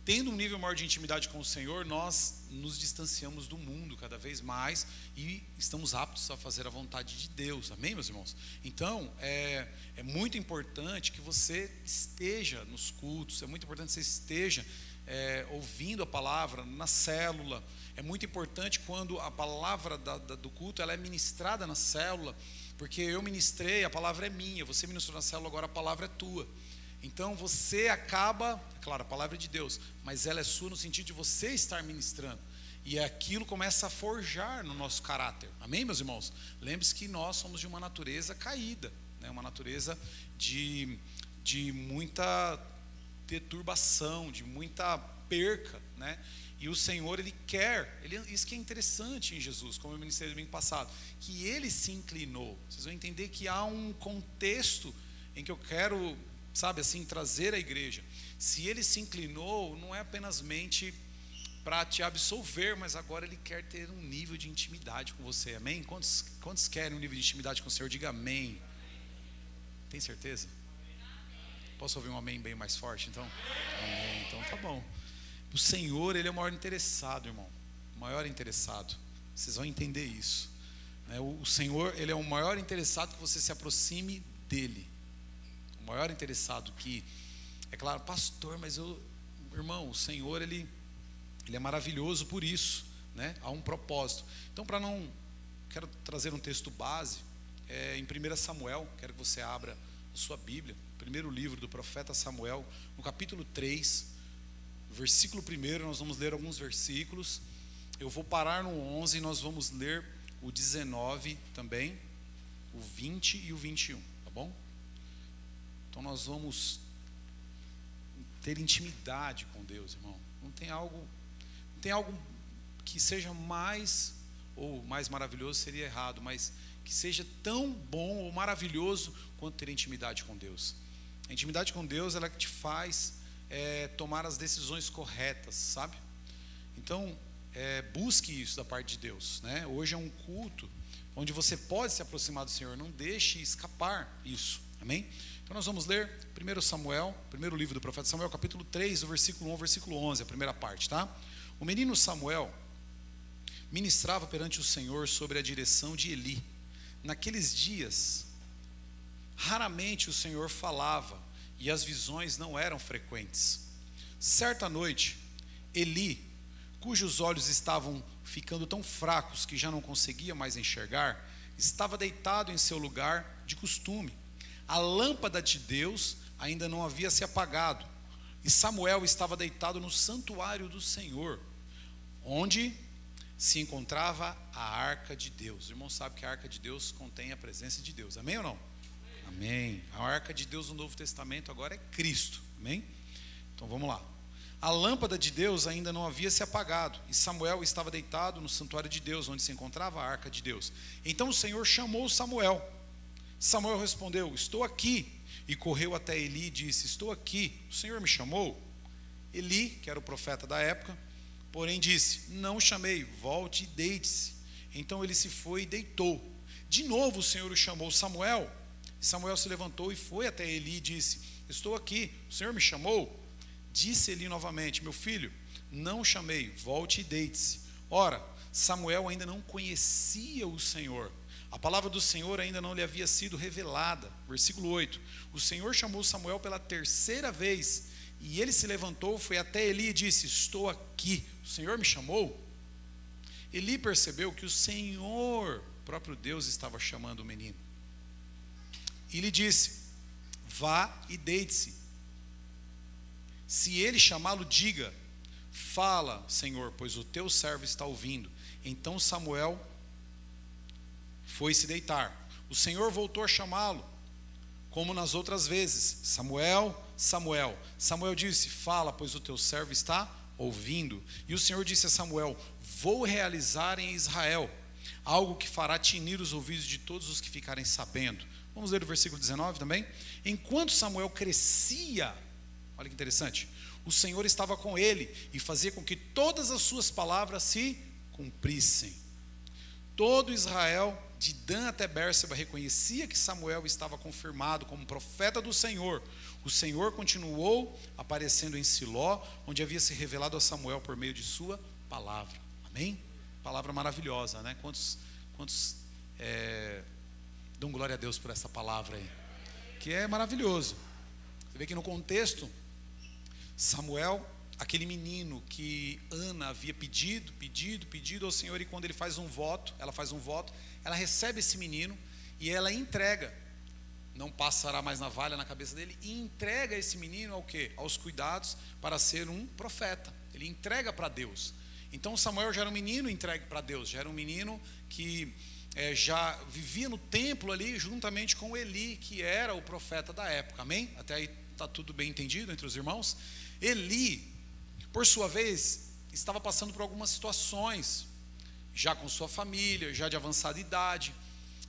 Tendo um nível maior de intimidade com o Senhor, nós nos distanciamos do mundo cada vez mais e estamos aptos a fazer a vontade de Deus, amém, meus irmãos? Então, é muito importante que você esteja nos cultos, é muito importante que você esteja ouvindo a palavra na célula. É muito importante quando a palavra do culto ela é ministrada na célula, porque eu ministrei, a palavra é minha, você ministrou na célula, agora a palavra é tua. Então você acaba, claro, a palavra é de Deus, mas ela é sua no sentido de você estar ministrando. E aquilo começa a forjar no nosso caráter. Amém, meus irmãos? Lembre-se que nós somos de uma natureza caída, né? Uma natureza de muita deturbação, de muita perca, né? E o Senhor, Ele quer, isso que é interessante em Jesus, como eu ministrei no domingo passado, que Ele se inclinou. Vocês vão entender que há um contexto em que eu quero, sabe assim, trazer a igreja. Se Ele se inclinou, não é apenas para te absolver, mas agora Ele quer ter um nível de intimidade com você, amém? Quantos querem um nível de intimidade com o Senhor? Diga amém. Tem certeza? Posso ouvir um amém bem mais forte, então? Amém, então tá bom. O Senhor, Ele é o maior interessado, irmão. O maior interessado. Vocês vão entender isso, né? O Senhor, Ele é o maior interessado que você se aproxime dEle. O maior interessado que, é claro, pastor, mas irmão, o Senhor, Ele é maravilhoso por isso, né? Há um propósito. Então, quero trazer um texto base, em 1 Samuel, quero que você abra a sua Bíblia, primeiro livro do profeta Samuel, no capítulo 3, versículo 1, nós vamos ler alguns versículos. Eu vou parar no 11 e nós vamos ler o 19 também, o 20 e o 21, tá bom? Então nós vamos ter intimidade com Deus, irmão. Não tem algo que seja mais, ou mais maravilhoso seria errado, mas que seja tão bom ou maravilhoso quanto ter intimidade com Deus. A intimidade com Deus, ela que te faz tomar as decisões corretas, sabe? Então, busque isso da parte de Deus, né? Hoje é um culto onde você pode se aproximar do Senhor, não deixe escapar isso, amém? Então nós vamos ler 1 Samuel, primeiro livro do profeta Samuel, capítulo 3, do versículo 1 ao versículo 11, a primeira parte, tá? O menino Samuel ministrava perante o Senhor sobre a direção de Eli. Naqueles dias, raramente o Senhor falava e as visões não eram frequentes. Certa noite, Eli, cujos olhos estavam ficando tão fracos que já não conseguia mais enxergar, estava deitado em seu lugar de costume. A lâmpada de Deus ainda não havia se apagado, e Samuel estava deitado no santuário do Senhor, onde se encontrava a arca de Deus. O irmão sabe que a arca de Deus contém a presença de Deus, amém ou não? Amém. A arca de Deus no Novo Testamento agora é Cristo, amém? Então vamos lá. A lâmpada de Deus ainda não havia se apagado, e Samuel estava deitado no santuário de Deus, onde se encontrava a arca de Deus. Então o Senhor chamou Samuel. Samuel respondeu: estou aqui. E correu até Eli e disse: estou aqui, o Senhor me chamou? Eli, que era o profeta da época, porém disse: não o chamei, volte e deite-se. Então ele se foi e deitou. De novo o Senhor o chamou: Samuel. E Samuel se levantou e foi até Eli e disse: estou aqui, o Senhor me chamou? Disse Eli novamente: meu filho, não o chamei, volte e deite-se. Ora, Samuel ainda não conhecia o Senhor, a palavra do Senhor ainda não lhe havia sido revelada. Versículo 8: o Senhor chamou Samuel pela terceira vez, e ele se levantou, foi até Eli e disse: estou aqui, o Senhor me chamou? Eli percebeu que o Senhor, próprio Deus, estava chamando o menino, e lhe disse: vá e deite-se. Se ele chamá-lo, diga: fala, Senhor, pois o teu servo está ouvindo. Então Samuel foi se deitar. O Senhor voltou a chamá-lo, como nas outras vezes: Samuel, Samuel. Samuel disse: fala, pois o teu servo está ouvindo. E o Senhor disse a Samuel: vou realizar em Israel algo que fará tinir os ouvidos de todos os que ficarem sabendo. Vamos ler o versículo 19 também. Enquanto Samuel crescia, olha que interessante, o Senhor estava com ele e fazia com que todas as suas palavras se cumprissem. Todo Israel, de Dan até Bérseba, reconhecia que Samuel estava confirmado como profeta do Senhor. O Senhor continuou aparecendo em Siló, onde havia se revelado a Samuel por meio de sua palavra. Amém? Palavra maravilhosa, né? Quantos dão glória a Deus por essa palavra aí? Que é maravilhoso. Você vê que no contexto, Samuel, aquele menino que Ana havia pedido ao Senhor, e quando ele faz um voto, ela recebe esse menino e ela entrega, não passará mais navalha na cabeça dele, e entrega esse menino ao quê? Aos cuidados para ser um profeta. Ele entrega para Deus. Então Samuel já era um menino entregue para Deus, já era um menino que já vivia no templo ali juntamente com Eli, que era o profeta da época, amém? Até aí está tudo bem entendido entre os irmãos? Eli, por sua vez, estava passando por algumas situações, já com sua família, já de avançada idade.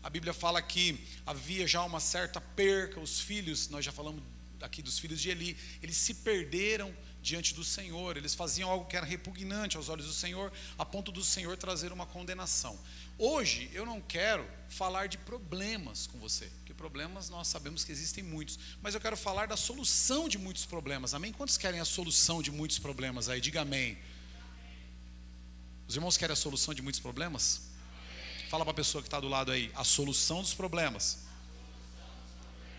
A Bíblia fala que havia já uma certa perca, os filhos, nós já falamos aqui dos filhos de Eli, eles se perderam diante do Senhor, eles faziam algo que era repugnante aos olhos do Senhor, a ponto do Senhor trazer uma condenação. Hoje eu não quero falar de problemas com você, porque problemas nós sabemos que existem muitos, mas eu quero falar da solução de muitos problemas, amém? Quantos querem a solução de muitos problemas aí? Diga amém. Os irmãos querem a solução de muitos problemas? Fala para a pessoa que está do lado aí, a solução dos problemas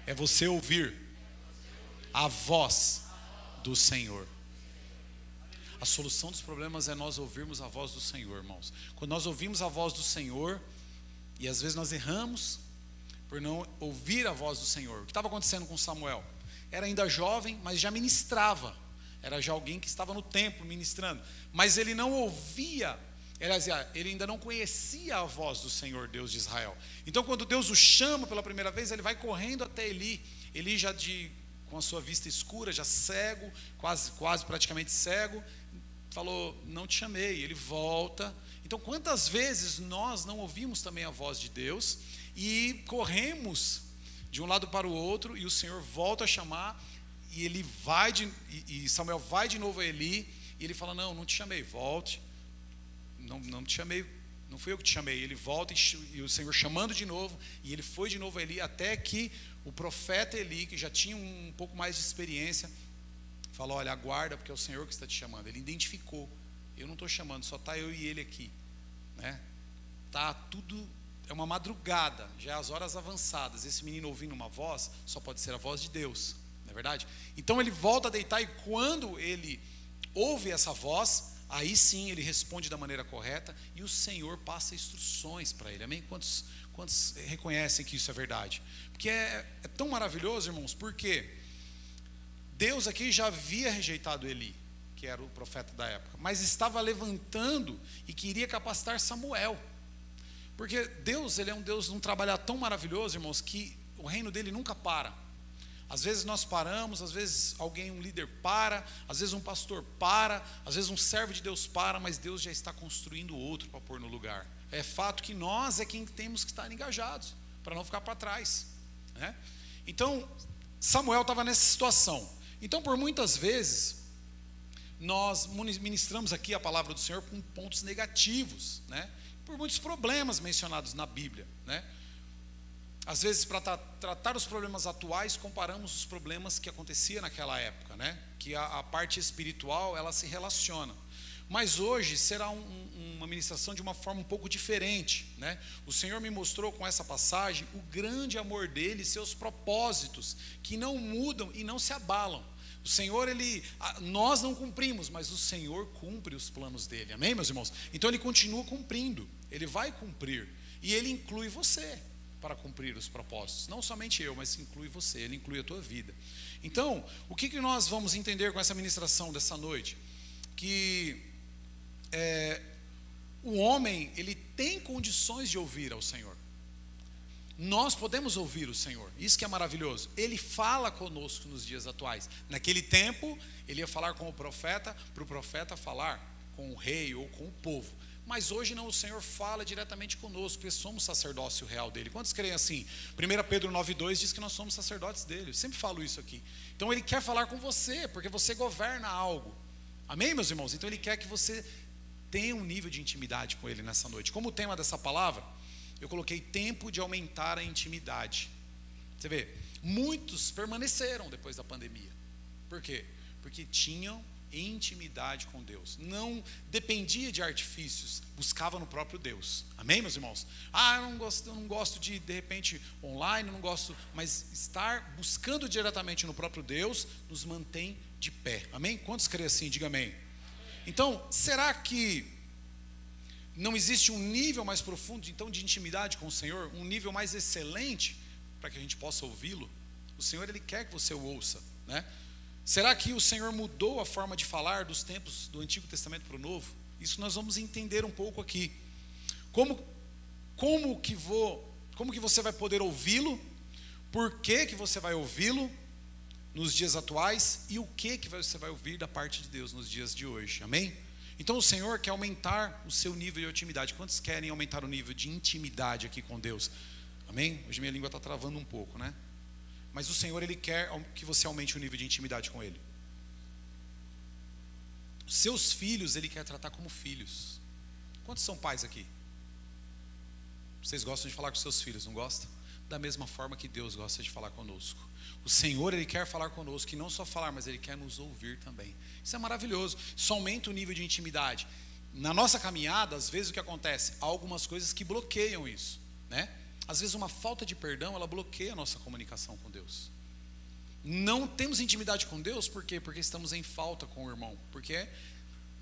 é você ouvir a voz do Senhor. A solução dos problemas é nós ouvirmos a voz do Senhor, irmãos. Quando nós ouvimos a voz do Senhor, e às vezes nós erramos por não ouvir a voz do Senhor. O que estava acontecendo com Samuel? Era ainda jovem, mas já ministrava. Era já alguém que estava no templo ministrando. Mas ele não ouvia, ele ainda não conhecia a voz do Senhor, Deus de Israel. Então quando Deus o chama pela primeira vez, ele vai correndo até Eli. Eli já com a sua vista escura, já cego, quase praticamente cego, falou, não te chamei. Ele volta. Então quantas vezes nós não ouvimos também a voz de Deus e corremos de um lado para o outro, e o Senhor volta a chamar, e ele vai e Samuel vai de novo a Eli, e ele fala, não te chamei, volte, não te chamei, não fui eu que te chamei. Ele volta e o Senhor chamando de novo, e ele foi de novo a Eli, até que o profeta Eli, que já tinha um pouco mais de experiência, falou, olha, aguarda, porque é o Senhor que está te chamando. Ele identificou, eu não estou chamando, só está eu e ele aqui, né? Tá tudo, é uma madrugada, já é as horas avançadas, esse menino ouvindo uma voz, só pode ser a voz de Deus, não é verdade? Então ele volta a deitar, e quando ele ouve essa voz, aí sim ele responde da maneira correta, e o Senhor passa instruções para ele, amém? Quantos reconhecem que isso é verdade? Porque é tão maravilhoso, irmãos, porque Deus aqui já havia rejeitado Eli, que era o profeta da época, mas estava levantando e queria capacitar Samuel, porque Deus, ele é um Deus de um trabalhar tão maravilhoso, irmãos, que o reino dele nunca para. Às vezes nós paramos, às vezes um líder para, às vezes um pastor para, às vezes um servo de Deus para, mas Deus já está construindo outro para pôr no lugar. É fato que nós é quem temos que estar engajados, para não ficar para trás, né? Então Samuel estava nessa situação. Então por muitas vezes nós ministramos aqui a palavra do Senhor com pontos negativos, né? Por muitos problemas mencionados na Bíblia, né? Às vezes, para tratar os problemas atuais, comparamos os problemas que aconteciam naquela época, né? Que a parte espiritual, ela se relaciona. Mas hoje será uma ministração de uma forma um pouco diferente, né? O Senhor me mostrou com essa passagem o grande amor dele e seus propósitos, que não mudam e não se abalam. O Senhor, nós não cumprimos, mas o Senhor cumpre os planos dele, amém, meus irmãos? Então ele continua cumprindo, ele vai cumprir, e ele inclui você para cumprir os propósitos, não somente eu, mas inclui você, ele inclui a tua vida. Então, o que nós vamos entender com essa ministração dessa noite? Que o homem, ele tem condições de ouvir ao Senhor. Nós podemos ouvir o Senhor, isso que é maravilhoso. Ele fala conosco nos dias atuais. Naquele tempo, ele ia falar com o profeta, para o profeta falar com o rei ou com o povo. Mas hoje não, o Senhor fala diretamente conosco, porque somos sacerdócio real dele. Quantos creem assim? 1 Pedro 9,2 diz que nós somos sacerdotes dele. Eu sempre falo isso aqui. Então ele quer falar com você, porque você governa algo. Amém, meus irmãos? Então ele quer que você tenha um nível de intimidade com ele nessa noite. Como o tema dessa palavra, eu coloquei tempo de aumentar a intimidade. Você vê, muitos permaneceram depois da pandemia. Por quê? Porque tinham intimidade com Deus, não dependia de artifícios, buscava no próprio Deus. Amém, meus irmãos? Eu não gosto de repente online, não gosto, mas estar buscando diretamente no próprio Deus nos mantém de pé. Amém? Quantos creem assim? Diga amém. Então, será que não existe um nível mais profundo então de intimidade com o Senhor, um nível mais excelente para que a gente possa ouvi-lo? O Senhor, ele quer que você o ouça, né? Será que o Senhor mudou a forma de falar dos tempos do Antigo Testamento para o Novo? Isso nós vamos entender um pouco aqui. Como que você vai poder ouvi-lo? Por que você vai ouvi-lo nos dias atuais? E o que você vai ouvir da parte de Deus nos dias de hoje? Amém? Então o Senhor quer aumentar o seu nível de intimidade. Quantos querem aumentar o nível de intimidade aqui com Deus? Amém? Hoje minha língua está travando um pouco, né? Mas o Senhor, ele quer que você aumente o nível de intimidade com ele. seus filhos Ele quer tratar como filhos. Quantos são pais aqui? Vocês gostam de falar com seus filhos, não gostam? Da mesma forma que Deus gosta de falar conosco. O Senhor, Ele quer falar conosco, e não só falar, mas Ele quer nos ouvir também. Isso é maravilhoso. Isso aumenta o nível de intimidade. Na nossa caminhada, às vezes o que acontece? Há algumas coisas que bloqueiam isso, né? Às vezes uma falta de perdão, ela bloqueia a nossa comunicação com Deus. Não temos intimidade com Deus, por quê? Porque estamos em falta com o irmão. Porque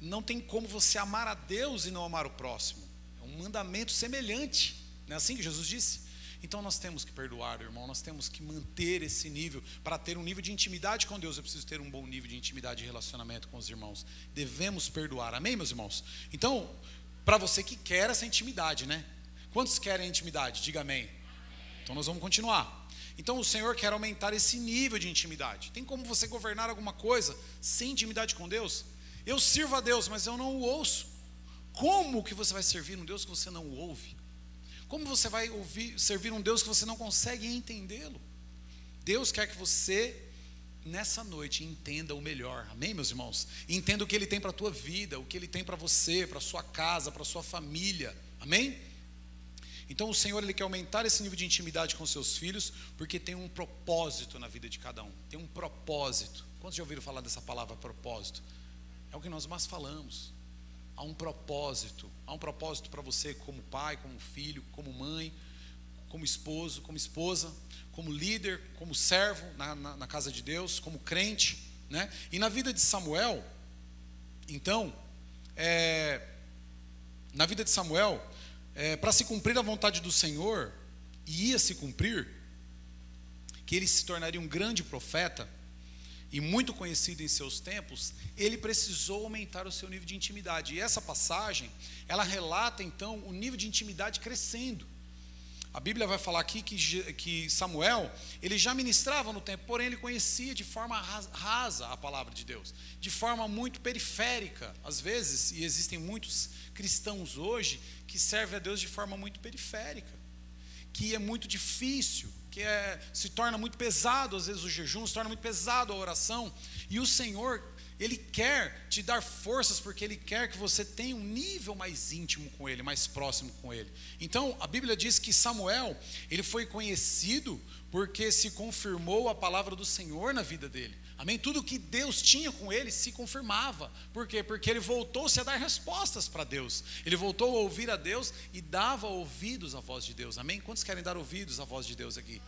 não tem como você amar a Deus e não amar o próximo. É um mandamento semelhante. Não é assim que Jesus disse? Então nós temos que perdoar, irmão. Nós temos que manter esse nível. Para ter um nível de intimidade com Deus, eu preciso ter um bom nível de intimidade e relacionamento com os irmãos. Devemos perdoar, amém, meus irmãos? Então, para você que quer essa intimidade, né? Quantos querem a intimidade? Diga amém. Então nós vamos continuar. Então o Senhor quer aumentar esse nível de intimidade. Tem como você governar alguma coisa sem intimidade com Deus? Eu sirvo a Deus, mas eu não o ouço. Como que você vai servir um Deus que você não o ouve? Como você vai servir um Deus que você não consegue entendê-lo? Deus quer que você, nessa noite, entenda o melhor. Amém, meus irmãos? Entenda o que Ele tem para a tua vida, o que Ele tem para você, para a sua casa, para a sua família. Amém? Então o Senhor, Ele quer aumentar esse nível de intimidade com seus filhos, porque tem um propósito na vida de cada um. Tem um propósito. Quantos já ouviram falar dessa palavra propósito? É o que nós mais falamos. Há um propósito para você como pai, como filho, como mãe, como esposo, como esposa, como líder, como servo na casa de Deus, como crente, né? E na vida de Samuel, então, na vida de Samuel, para se cumprir a vontade do Senhor, e ia se cumprir, que ele se tornaria um grande profeta, e muito conhecido em seus tempos, ele precisou aumentar o seu nível de intimidade. E essa passagem, ela relata então o nível de intimidade crescendo. A Bíblia vai falar aqui que Samuel, ele já ministrava no tempo, porém ele conhecia de forma rasa a palavra de Deus, de forma muito periférica, às vezes, e existem muitos cristãos hoje que servem a Deus de forma muito periférica, que é muito difícil, se torna muito pesado, às vezes o jejum, se torna muito pesado a oração, e o Senhor, Ele quer te dar forças, porque Ele quer que você tenha um nível mais íntimo com Ele, mais próximo com Ele. Então a Bíblia diz que Samuel, ele foi conhecido porque se confirmou a palavra do Senhor na vida dele, amém? Tudo que Deus tinha com ele se confirmava. Por quê? Porque ele voltou-se a dar respostas para Deus, ele voltou a ouvir a Deus e dava ouvidos à voz de Deus, amém? Quantos querem dar ouvidos à voz de Deus aqui?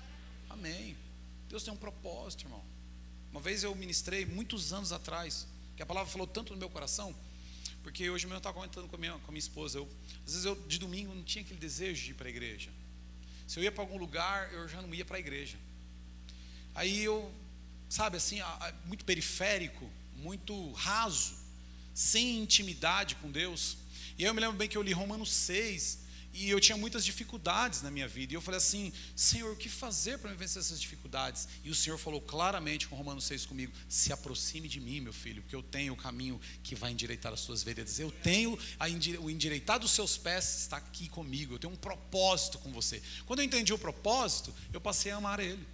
Amém. Deus tem um propósito, irmão. Uma vez eu ministrei, muitos anos atrás, que a palavra falou tanto no meu coração, porque hoje mesmo eu estava comentando com a minha esposa, às vezes de domingo não tinha aquele desejo de ir para a igreja. Se eu ia para algum lugar, eu já não ia para a igreja. Aí eu, sabe assim, muito periférico, muito raso, sem intimidade com Deus. E aí eu me lembro bem que eu li Romanos 6, e eu tinha muitas dificuldades na minha vida, e eu falei assim: Senhor, o que fazer para me vencer essas dificuldades? E o Senhor falou claramente com Romanos 6 comigo: se aproxime de mim, meu filho, porque eu tenho o caminho que vai endireitar as suas veredas, eu tenho o endireitar dos seus pés está aqui comigo, eu tenho um propósito com você. Quando eu entendi o propósito, eu passei a amar Ele.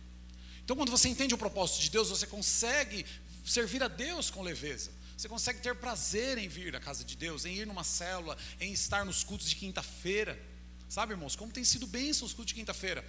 Então quando você entende o propósito de Deus, você consegue servir a Deus com leveza. Você consegue ter prazer em vir à casa de Deus, em ir numa célula, em estar nos cultos de quinta-feira. Sabe, irmãos, como tem sido bênção os cultos de quinta-feira.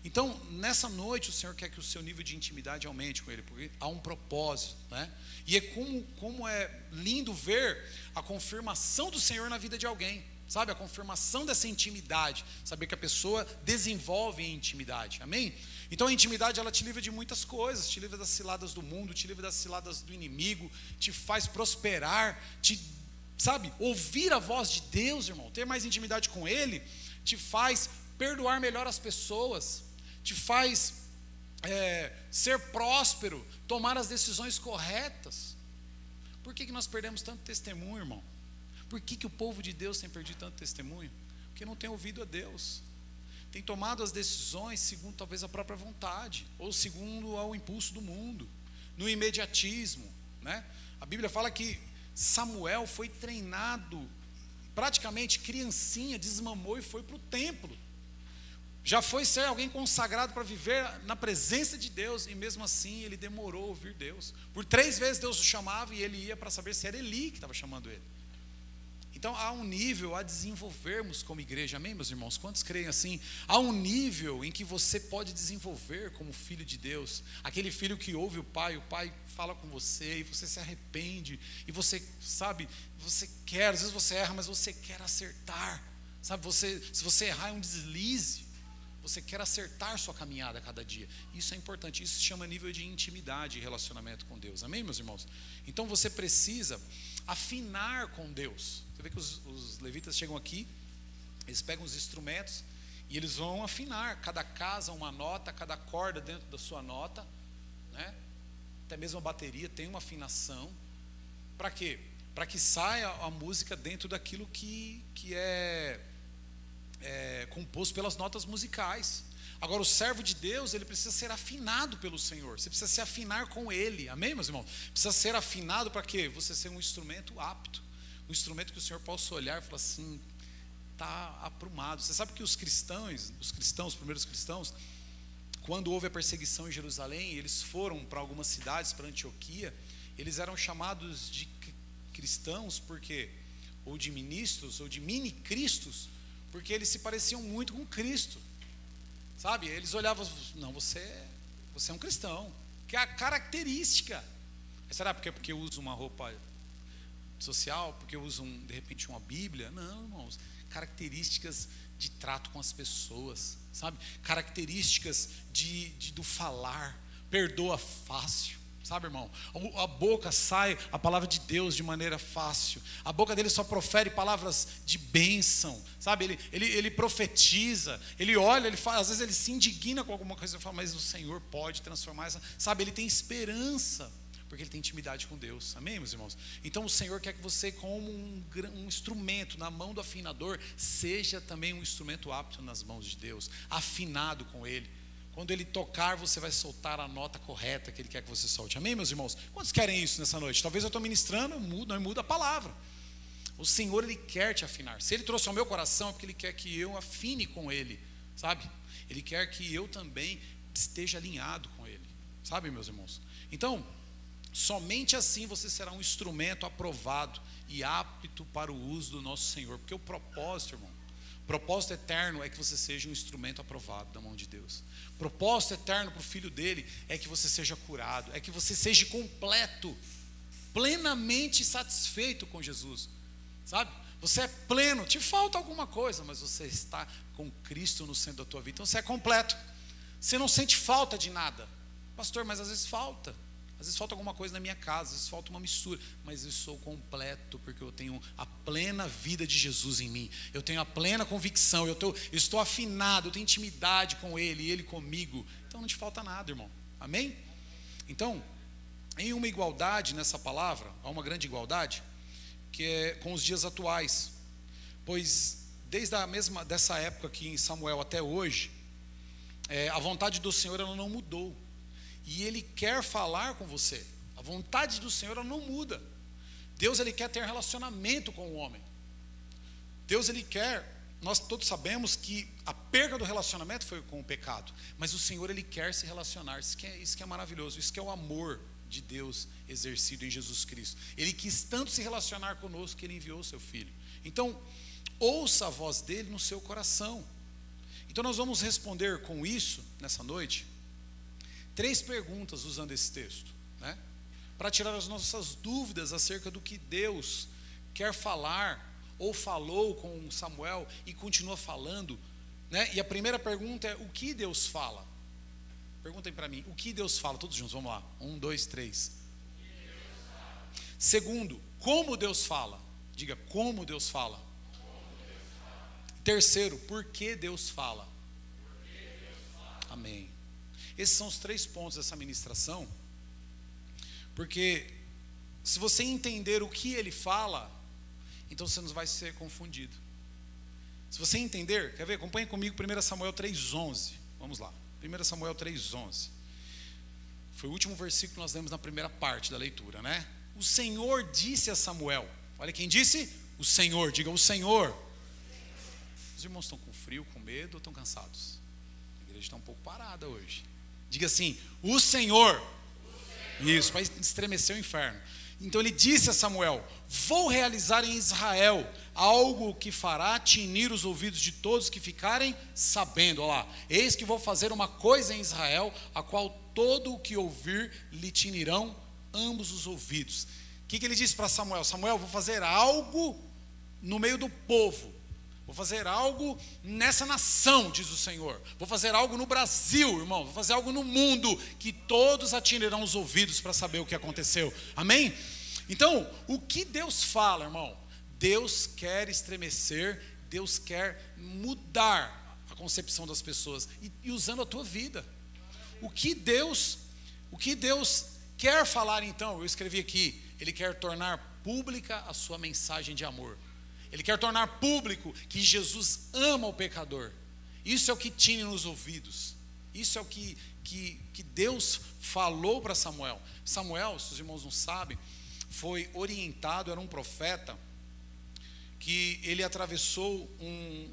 Então, nessa noite, o Senhor quer que o seu nível de intimidade aumente com Ele, porque há um propósito, né? E é como é lindo ver a confirmação do Senhor na vida de alguém. Sabe, a confirmação dessa intimidade, saber que a pessoa desenvolve em intimidade, amém? Então a intimidade, ela te livra de muitas coisas, te livra das ciladas do mundo, te livra das ciladas do inimigo, te faz prosperar, sabe, ouvir a voz de Deus, irmão, ter mais intimidade com Ele, te faz perdoar melhor as pessoas, te faz ser próspero, tomar as decisões corretas. Por que nós perdemos tanto testemunho, irmão? Por que o povo de Deus tem perdido tanto testemunho? Porque não tem ouvido a Deus, tem tomado as decisões segundo talvez a própria vontade, ou segundo ao impulso do mundo, no imediatismo, né? A Bíblia fala que Samuel foi treinado, praticamente criancinha, desmamou e foi para o templo. Já foi ser alguém consagrado para viver na presença de Deus, e mesmo assim ele demorou a ouvir Deus. Por 3 vezes Deus o chamava e ele ia para saber se era Eli que estava chamando ele. Então há um nível a desenvolvermos como igreja, amém, meus irmãos? Quantos creem assim? Há um nível em que você pode desenvolver como filho de Deus, aquele filho que ouve o pai fala com você, e você se arrepende, e você, sabe, você quer, às vezes você erra, mas você quer acertar, sabe, se você errar é um deslize, você quer acertar sua caminhada a cada dia. Isso é importante, isso se chama nível de intimidade e relacionamento com Deus, amém, meus irmãos? Então você precisa afinar com Deus. Você vê que os levitas chegam aqui, eles pegam os instrumentos e eles vão afinar, cada casa uma nota, cada corda dentro da sua nota, né? Até mesmo a bateria tem uma afinação. Para quê? Para que saia a música dentro daquilo que é composto pelas notas musicais. Agora, o servo de Deus, ele precisa ser afinado pelo Senhor. Você precisa se afinar com Ele, amém, meus irmãos? Precisa ser afinado para quê? Você ser um instrumento apto, um instrumento que o Senhor possa olhar e falar assim, está aprumado. Você sabe que os primeiros cristãos, quando houve a perseguição em Jerusalém, eles foram para algumas cidades, para Antioquia, eles eram chamados de cristãos, porque, ou de ministros, ou de mini-cristos, porque eles se pareciam muito com Cristo, sabe? Eles olhavam, não, você é um cristão, que é a característica. Será porque eu uso uma roupa social, porque eu uso de repente uma Bíblia? Não, irmãos, características de trato com as pessoas, sabe? Características do falar, perdoa fácil, sabe, irmão? A boca sai a palavra de Deus de maneira fácil, a boca dele só profere palavras de bênção, sabe? Ele profetiza, ele olha, ele fala, às vezes ele se indigna com alguma coisa, ele fala, mas o Senhor pode transformar essa, sabe? Ele tem esperança, porque ele tem intimidade com Deus, amém, meus irmãos? Então o Senhor quer que você, como um instrumento na mão do afinador, seja também um instrumento apto nas mãos de Deus, afinado com Ele. Quando Ele tocar, você vai soltar a nota correta que Ele quer que você solte, amém, meus irmãos? Quantos querem isso nessa noite? Talvez eu estou ministrando, não muda a palavra. O Senhor, Ele quer te afinar. Se Ele trouxe ao meu coração, é porque Ele quer que eu afine com Ele, sabe? Ele quer que eu também esteja alinhado com Ele, sabe, meus irmãos? Então, somente assim você será um instrumento aprovado e apto para o uso do nosso Senhor. Porque o propósito, irmão, o propósito eterno é que você seja um instrumento aprovado da mão de Deus. O propósito eterno para o Filho dele é que você seja curado, é que você seja completo, plenamente satisfeito com Jesus, sabe? Você é pleno, te falta alguma coisa, mas você está com Cristo no centro da tua vida, então você é completo, você não sente falta de nada. Pastor, mas às vezes falta alguma coisa na minha casa, às vezes falta uma mistura, mas eu sou completo, porque eu tenho a plena vida de Jesus em mim, eu tenho a plena convicção, eu estou afinado, eu tenho intimidade com Ele, e Ele comigo, então não te falta nada, irmão, amém? Então, em uma igualdade nessa palavra, há uma grande igualdade, que é com os dias atuais, pois desde dessa época aqui em Samuel até hoje, a vontade do Senhor ela não mudou, e Ele quer falar com você. A vontade do Senhor ela não muda. Deus ele quer ter relacionamento com o homem. Deus ele quer, nós todos sabemos que a perda do relacionamento foi com o pecado, mas o Senhor ele quer se relacionar. Isso que é maravilhoso, isso que é o amor de Deus exercido em Jesus Cristo. Ele quis tanto se relacionar conosco que Ele enviou o seu Filho. Então, ouça a voz dele no seu coração. Então nós vamos responder com isso, nessa noite, 3 perguntas usando esse texto, né? Para tirar as nossas dúvidas acerca do que Deus quer falar, ou falou com Samuel e continua falando, né? E a primeira pergunta é: o que Deus fala? Perguntem para mim, o que Deus fala? Todos juntos, vamos lá, 1, 2, 3. Segundo, como Deus fala? Diga, como Deus fala? Terceiro, por que Deus fala? Amém. Esses são os 3 pontos dessa ministração, porque se você entender o que Ele fala, então você não vai ser confundido. Se você entender, quer ver? Acompanhe comigo 1 Samuel 3,11. Vamos lá, 1 Samuel 3,11. Foi o último versículo que nós lemos na primeira parte da leitura, né? O Senhor disse a Samuel. Olha quem disse? O Senhor, diga o Senhor. Os irmãos estão com frio, com medo ou estão cansados? igreja está um pouco parada hoje. Diga assim, o Senhor. Isso, para estremecer o inferno. Então ele disse a Samuel: vou realizar em Israel algo que fará tinir os ouvidos de todos que ficarem sabendo. Olha lá, eis que vou fazer uma coisa em Israel, a qual todo o que ouvir lhe tinirão ambos os ouvidos. O que ele disse para Samuel? Samuel, vou fazer algo no meio do povo. Vou fazer algo nessa nação, diz o Senhor. Vou fazer algo no Brasil, irmão. Vou fazer algo no mundo, que todos atinirão os ouvidos para saber o que aconteceu. Amém? Então, o que Deus fala, irmão? Deus quer estremecer, Deus quer mudar a concepção das pessoas. E usando a tua vida. O que Deus quer falar então? Eu escrevi aqui. Ele quer tornar pública a sua mensagem de amor. Ele quer tornar público que Jesus ama o pecador. Isso é o que tinha nos ouvidos. Isso é o que Deus falou para Samuel. Samuel, se os irmãos não sabem, foi orientado, era um profeta, que ele atravessou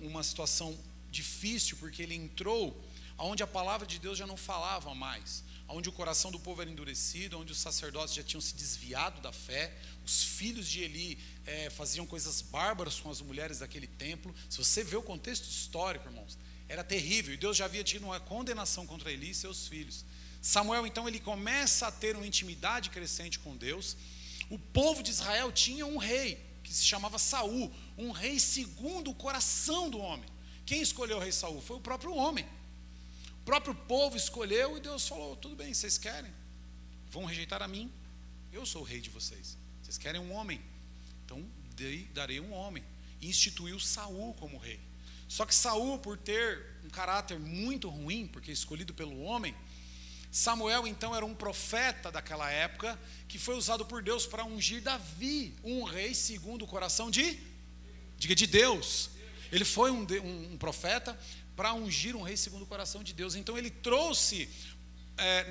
uma situação difícil, porque ele entrou onde a palavra de Deus já não falava mais, onde o coração do povo era endurecido, onde os sacerdotes já tinham se desviado da fé, os filhos de Eli faziam coisas bárbaras com as mulheres daquele templo. Se você vê o contexto histórico, irmãos, era terrível, e Deus já havia tido uma condenação contra Eli e seus filhos. Samuel, então, ele começa a ter uma intimidade crescente com Deus. O povo de Israel tinha um rei, que se chamava Saul, um rei segundo o coração do homem. Quem escolheu o rei Saul? Foi o próprio homem. O próprio povo escolheu, e Deus falou: tudo bem, vocês querem? Vão rejeitar a mim? Eu sou o rei de vocês. Vocês querem um homem? Então darei um homem. E instituiu Saul como rei. Só que Saul, por ter um caráter muito ruim, porque escolhido pelo homem, Samuel então era um profeta daquela época, que foi usado por Deus para ungir Davi, um rei segundo o coração de Deus. Ele foi um profeta para ungir um rei segundo o coração de Deus. Então ele trouxe,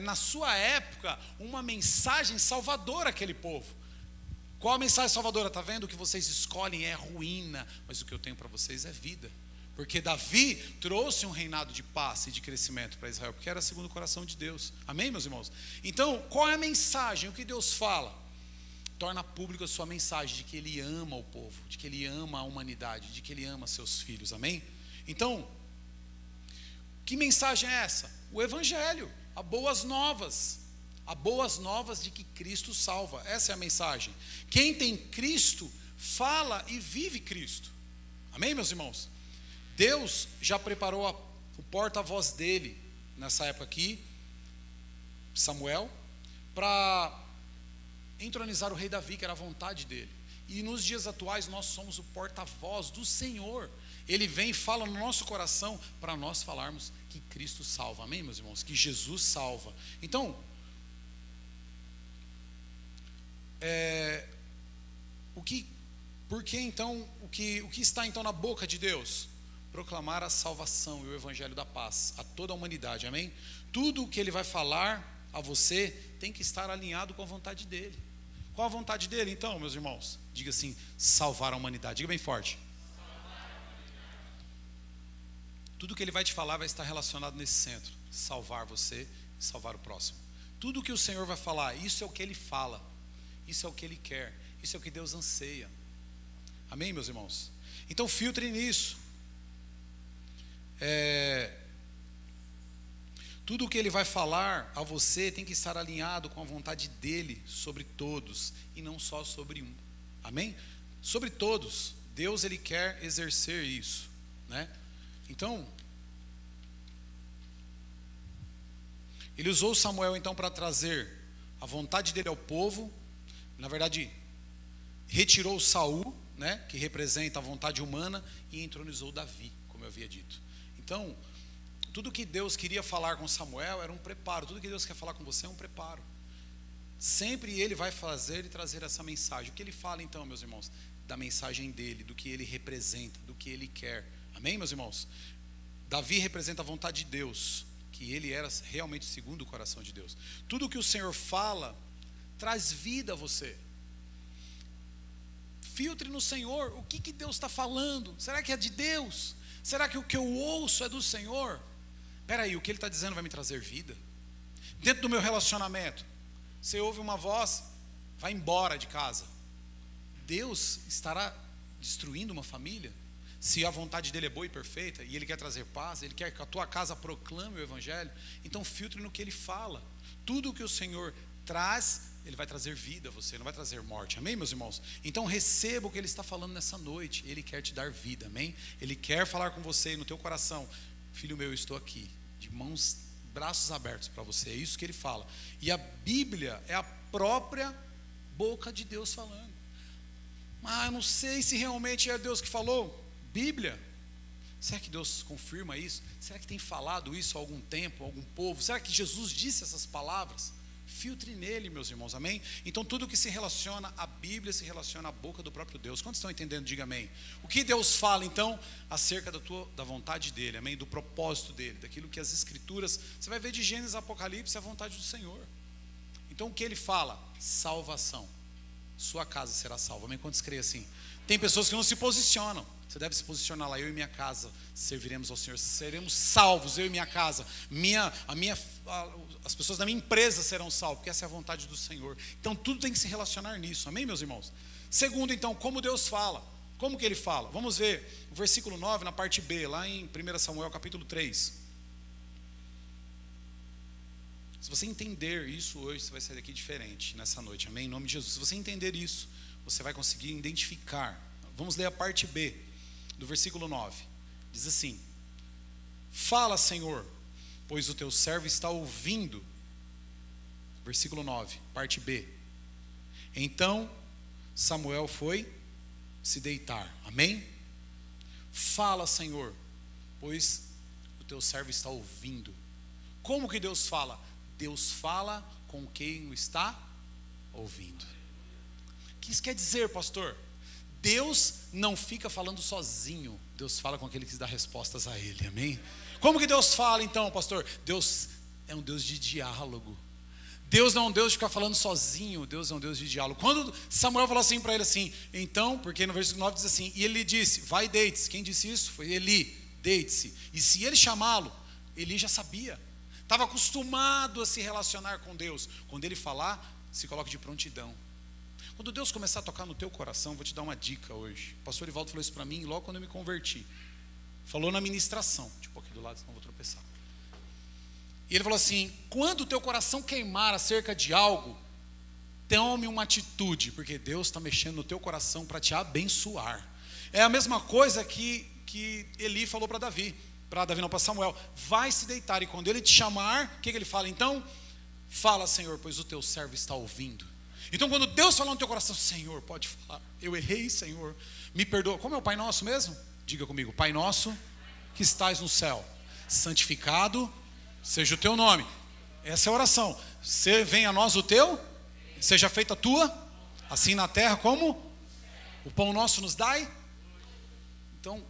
na sua época, uma mensagem salvadora àquele povo. Qual a mensagem salvadora? Está vendo? O que vocês escolhem é ruína, mas o que eu tenho para vocês é vida. Porque Davi trouxe um reinado de paz e de crescimento para Israel, porque era segundo o coração de Deus. Amém, meus irmãos? Então, qual é a mensagem? O que Deus fala? Torna pública a sua mensagem de que Ele ama o povo, de que Ele ama a humanidade, de que Ele ama seus filhos. Amém? Então, que mensagem é essa? O Evangelho, a boas novas. A boas novas de que Cristo salva. Essa é a mensagem. Quem tem Cristo, fala e vive Cristo. Amém, meus irmãos? Deus já preparou o porta-voz dele, nessa época aqui, Samuel, para entronizar o rei Davi, que era a vontade dele. E nos dias atuais nós somos o porta-voz do Senhor. Ele vem e fala no nosso coração para nós falarmos que Cristo salva. Amém, meus irmãos? Que Jesus salva. Então, o que está então na boca de Deus? Proclamar a salvação e o evangelho da paz a toda a humanidade, amém? Tudo o que Ele vai falar a você tem que estar alinhado com a vontade dEle. Qual a vontade dEle então, meus irmãos? Diga assim: salvar a humanidade. Diga bem forte. Tudo que Ele vai te falar vai estar relacionado nesse centro: salvar você e salvar o próximo. Tudo que o Senhor vai falar, isso é o que Ele fala, isso é o que Ele quer, isso é o que Deus anseia. Amém, meus irmãos? Então filtre nisso. Tudo o que Ele vai falar a você tem que estar alinhado com a vontade dEle sobre todos, e não só sobre um. Amém? Sobre todos. Deus, Ele quer exercer isso, né? Então, Ele usou Samuel então para trazer a vontade dEle ao povo. Na verdade, retirou Saul, né, que representa a vontade humana, e entronizou Davi, como eu havia dito. Então, tudo que Deus queria falar com Samuel era um preparo. Tudo que Deus quer falar com você é um preparo. Sempre Ele vai fazer e trazer essa mensagem. O que Ele fala então, meus irmãos? Da mensagem dEle, do que Ele representa, do que Ele quer. Amém, meus irmãos? Davi representa a vontade de Deus, que ele era realmente segundo o coração de Deus. Tudo que o Senhor fala traz vida a você. Filtre no Senhor. O que Deus está falando? Será que é de Deus? Será que o que eu ouço é do Senhor? Peraí, o que ele está dizendo vai me trazer vida? Dentro do meu relacionamento, você ouve uma voz, vai embora de casa. Deus estará destruindo uma família? Se a vontade dele é boa e perfeita, e ele quer trazer paz, ele quer que a tua casa proclame o evangelho, então filtre no que ele fala. Tudo que o Senhor traz, ele vai trazer vida a você, não vai trazer morte, amém, meus irmãos? Então receba o que ele está falando nessa noite, ele quer te dar vida, amém? Ele quer falar com você no teu coração, filho meu, eu estou aqui, de mãos, braços abertos para você, é isso que ele fala. E a Bíblia é a própria boca de Deus falando. Ah, eu não sei se realmente é Deus que falou. Bíblia, será que Deus confirma isso? Será que tem falado isso há algum tempo, algum povo? Será que Jesus disse essas palavras? Filtre nele, meus irmãos, amém? Então tudo que se relaciona à Bíblia se relaciona à boca do próprio Deus. Quantos estão entendendo? Diga amém. O que Deus fala então acerca da vontade dele, amém? Do propósito dele, daquilo que as escrituras, você vai ver de Gênesis a Apocalipse, a vontade do Senhor. Então o que ele fala? Salvação. Sua casa será salva, amém? Quantos creem assim? Tem pessoas que não se posicionam. Você deve se posicionar lá, eu e minha casa serviremos ao Senhor, seremos salvos, eu e minha casa, as pessoas da minha empresa serão salvas, porque essa é a vontade do Senhor. Então tudo tem que se relacionar nisso, amém, meus irmãos? Segundo, então, como Deus fala, como que ele fala? Vamos ver o versículo 9 na parte B, lá em 1 Samuel capítulo 3. Se você entender isso hoje, você vai sair daqui diferente nessa noite, amém? Em nome de Jesus, se você entender isso, você vai conseguir identificar. Vamos ler a parte B do versículo 9, diz assim: fala, Senhor, pois o teu servo está ouvindo. Versículo 9, parte B. Então Samuel foi se deitar, amém? Fala, Senhor, pois o teu servo está ouvindo. Como que Deus fala? Deus fala com quem o está ouvindo. O que isso quer dizer, pastor? Deus não fica falando sozinho, Deus fala com aquele que dá respostas a ele, amém? Como que Deus fala então, pastor? Deus é um Deus de diálogo. Deus não é um Deus de ficar falando sozinho, Deus é um Deus de diálogo. Quando Samuel falou assim para ele assim, então, porque no versículo 9 diz assim, e ele disse, vai, deite-se. Quem disse isso? Foi Eli, deite-se. E se ele chamá-lo, Eli já sabia, estava acostumado a se relacionar com Deus. Quando ele falar, se coloque de prontidão. Quando Deus começar a tocar no teu coração, vou te dar uma dica hoje. O pastor Ivaldo falou isso para mim logo quando eu me converti. Falou na ministração, tipo aqui do lado, senão eu vou tropeçar. E ele falou assim, quando o teu coração queimar acerca de algo, tome uma atitude, porque Deus está mexendo no teu coração para te abençoar. É a mesma coisa que Eli falou para Davi não, para Samuel, vai se deitar, e quando ele te chamar, o que ele fala então? Fala, Senhor, pois o teu servo está ouvindo. Então quando Deus falar no teu coração, Senhor, pode falar, eu errei, Senhor, me perdoa. Como é o Pai Nosso mesmo? Diga comigo, Pai Nosso que estás no céu, santificado seja o teu nome. Essa é a oração. Venha a nós o teu, seja feita a tua, assim na terra como o pão nosso nos dai. Então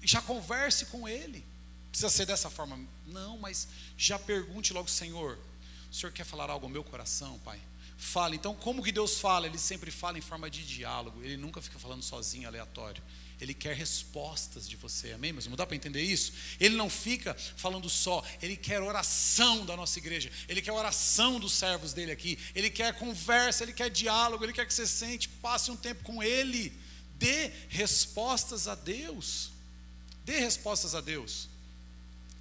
já converse com ele. Precisa ser dessa forma? Não, mas já pergunte logo, Senhor, o Senhor quer falar algo ao meu coração, Pai? Fala. Então como que Deus fala? Ele sempre fala em forma de diálogo. Ele nunca fica falando sozinho, aleatório. Ele quer respostas de você, amém? Mas não dá para entender isso? Ele não fica falando só, ele quer oração da nossa igreja, ele quer oração dos servos dele aqui, ele quer conversa, ele quer diálogo, ele quer que você sente, passe um tempo com ele, dê respostas a Deus, dê respostas a Deus.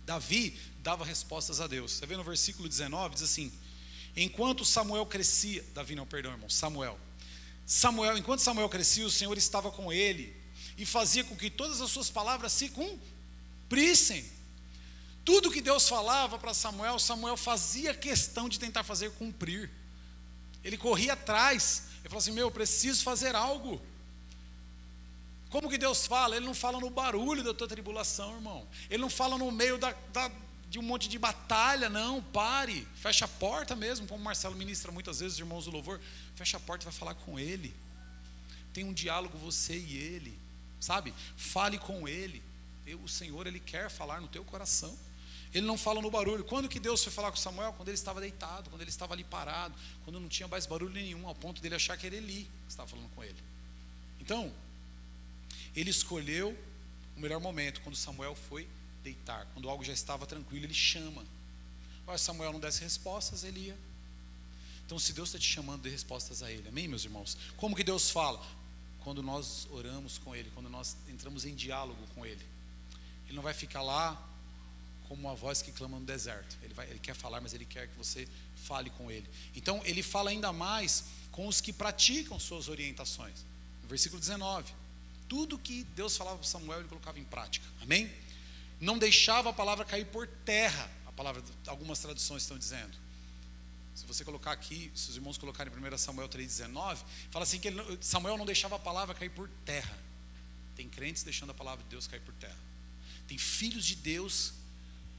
Davi dava respostas a Deus. Você vê no versículo 19, diz assim, enquanto Samuel crescia, enquanto Samuel crescia, o Senhor estava com ele, e fazia com que todas as suas palavras se cumprissem. Tudo que Deus falava para Samuel, Samuel fazia questão de tentar fazer cumprir. Ele corria atrás, ele falou assim, eu preciso fazer algo. Como que Deus fala? Ele não fala no barulho da tua tribulação, irmão. Ele não fala no meio de um monte de batalha, não, pare, fecha a porta mesmo, como o Marcelo ministra muitas vezes, os irmãos do louvor, fecha a porta e vai falar com ele. Tem um diálogo você e ele. Sabe, fale com ele. O Senhor, ele quer falar no teu coração. Ele não fala no barulho. Quando que Deus foi falar com Samuel? Quando ele estava deitado, quando ele estava ali parado, quando não tinha mais barulho nenhum, ao ponto dele achar que era Eli que estava falando com ele. Então, ele escolheu o melhor momento, quando Samuel foi deitar. Quando algo já estava tranquilo, ele chama. Olha, Samuel não desse respostas, ele ia. Então, se Deus está te chamando, dê respostas a Ele. Amém, meus irmãos? Como que Deus fala? Quando nós oramos com Ele, quando nós entramos em diálogo com Ele. Ele não vai ficar lá como uma voz que clama no deserto. Ele quer falar, mas Ele quer que você fale com Ele. Então, Ele fala ainda mais com os que praticam suas orientações. No versículo 19. Tudo que Deus falava para Samuel, ele colocava em prática. Amém? Não deixava a palavra cair por terra. A palavra, algumas traduções estão dizendo. Se você colocar aqui, se os irmãos colocarem em 1 Samuel 3,19, fala assim que Samuel não deixava a palavra cair por terra. Tem crentes deixando a palavra de Deus cair por terra. Tem filhos de Deus.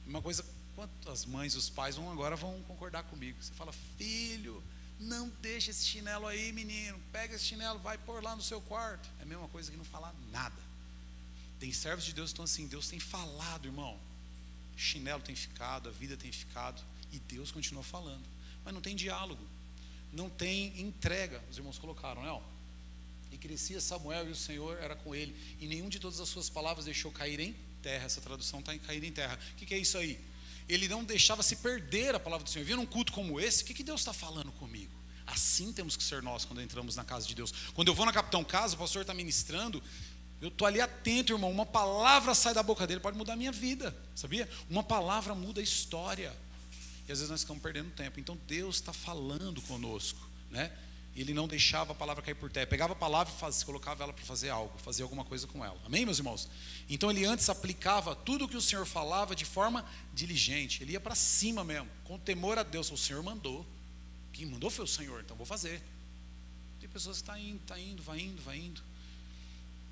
Uma coisa, quantas mães, os pais agora vão concordar comigo. Você fala, filho, não deixa esse chinelo aí, menino. Pega esse chinelo, vai pôr lá no seu quarto. É a mesma coisa que não falar nada. Tem servos de Deus que estão assim, Deus tem falado, irmão. Chinelo tem ficado, a vida tem ficado. E Deus continua falando. Mas não tem diálogo, não tem entrega. Os irmãos colocaram, né? E crescia Samuel e o Senhor era com ele, e nenhum de todas as suas palavras deixou cair em terra. Essa tradução está em cair em terra. O que é isso aí? Ele não deixava se perder a palavra do Senhor. Via num culto como esse, o que Deus está falando comigo? Assim temos que ser nós quando entramos na casa de Deus. Quando eu vou na Capitão Casa, o pastor está ministrando, eu estou ali atento, irmão. Uma palavra sai da boca dele, pode mudar a minha vida, sabia? Uma palavra muda a história. E às vezes nós ficamos perdendo tempo. Então Deus está falando conosco, né? Ele não deixava a palavra cair por terra. Pegava a palavra e colocava ela para fazer algo, fazer alguma coisa com ela. Amém, meus irmãos? Então ele antes aplicava tudo o que o Senhor falava de forma diligente. Ele ia para cima mesmo, com temor a Deus. O Senhor mandou. Quem mandou foi o Senhor, então vou fazer. Tem pessoas que vai indo.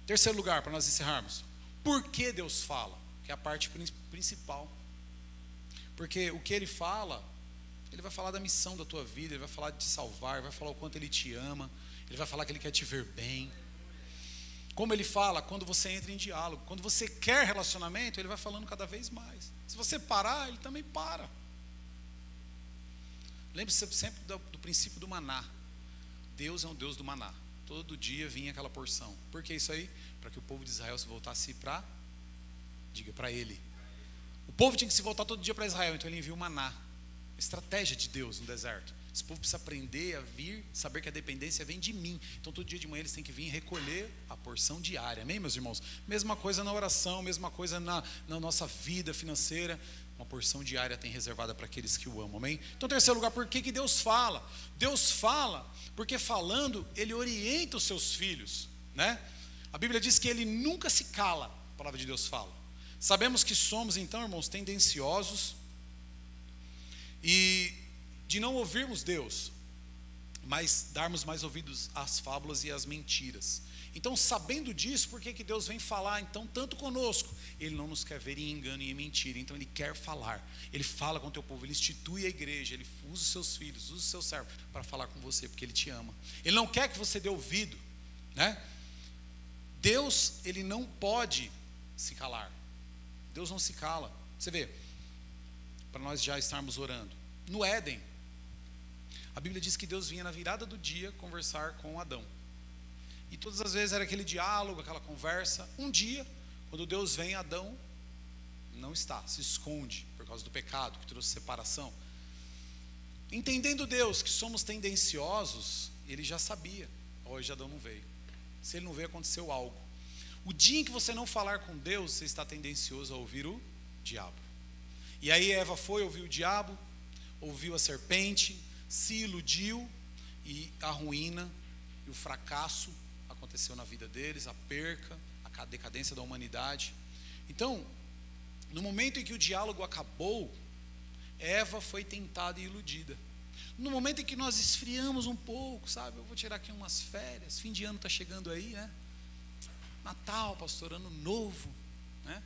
Terceiro lugar, para nós encerrarmos. Por que Deus fala? Que é a parte principal. Porque o que Ele fala, Ele vai falar da missão da tua vida, Ele vai falar de te salvar, Ele vai falar o quanto Ele te ama, Ele vai falar que Ele quer te ver bem. Como Ele fala? Quando você entra em diálogo. Quando você quer relacionamento, Ele vai falando cada vez mais. Se você parar, Ele também para. Lembre-se sempre do princípio do maná. Deus é um Deus do maná. Todo dia vinha aquela porção. Por que isso aí? Para que o povo de Israel se voltasse para Ele. O povo tinha que se voltar todo dia para Israel, então ele envia o maná. Estratégia de Deus no deserto. Esse povo precisa aprender a vir, saber que a dependência vem de mim. Então todo dia de manhã eles têm que vir recolher a porção diária. Amém, meus irmãos? Mesma coisa na oração, mesma coisa na nossa vida financeira. Uma porção diária tem reservada para aqueles que o amam. Amém? Então, terceiro lugar, por que Deus fala? Deus fala porque falando, Ele orienta os seus filhos, né? A Bíblia diz que Ele nunca se cala. A palavra de Deus fala. Sabemos que somos, então, irmãos, tendenciosos e de não ouvirmos Deus, mas darmos mais ouvidos às fábulas e às mentiras. Então, sabendo disso, por que Deus vem falar então tanto conosco? Ele não nos quer ver em engano e em mentira, então Ele quer falar. Ele fala com o teu povo, Ele institui a igreja, Ele usa os seus filhos, usa os seus servos para falar com você, porque Ele te ama. Ele não quer que você dê ouvido, né? Deus, Ele não pode se calar. Deus não se cala. Você vê, para nós já estarmos orando. No Éden, a Bíblia diz que Deus vinha na virada do dia conversar com Adão. E todas as vezes era aquele diálogo, aquela conversa. Um dia, quando Deus vem, Adão não está, se esconde por causa do pecado que trouxe separação. Entendendo Deus que somos tendenciosos, Ele já sabia. Hoje Adão não veio. Se ele não veio, aconteceu algo. O dia em que você não falar com Deus, você está tendencioso a ouvir o diabo. E aí Eva foi ouvir o diabo, ouviu a serpente, se iludiu, e a ruína e o fracasso aconteceu na vida deles, a perca, a decadência da humanidade. Então, no momento em que o diálogo acabou, Eva foi tentada e iludida. No momento em que nós esfriamos um pouco, sabe, eu vou tirar aqui umas férias, fim de ano está chegando aí, né? Natal, pastor, ano novo, né?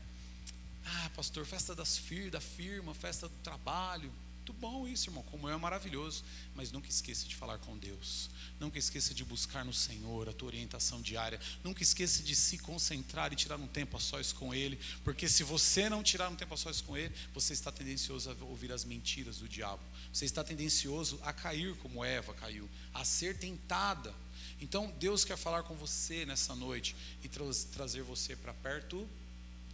Ah, pastor, festa da firma, festa do trabalho. Muito bom isso, irmão, como é maravilhoso. Mas nunca esqueça de falar com Deus. Nunca esqueça de buscar no Senhor a tua orientação diária. Nunca esqueça de se concentrar e tirar um tempo a sós com Ele. Porque se você não tirar um tempo a sós com Ele, você está tendencioso a ouvir as mentiras do diabo. Você está tendencioso a cair como Eva caiu, a ser tentada. Então Deus quer falar com você nessa noite e trazer você para perto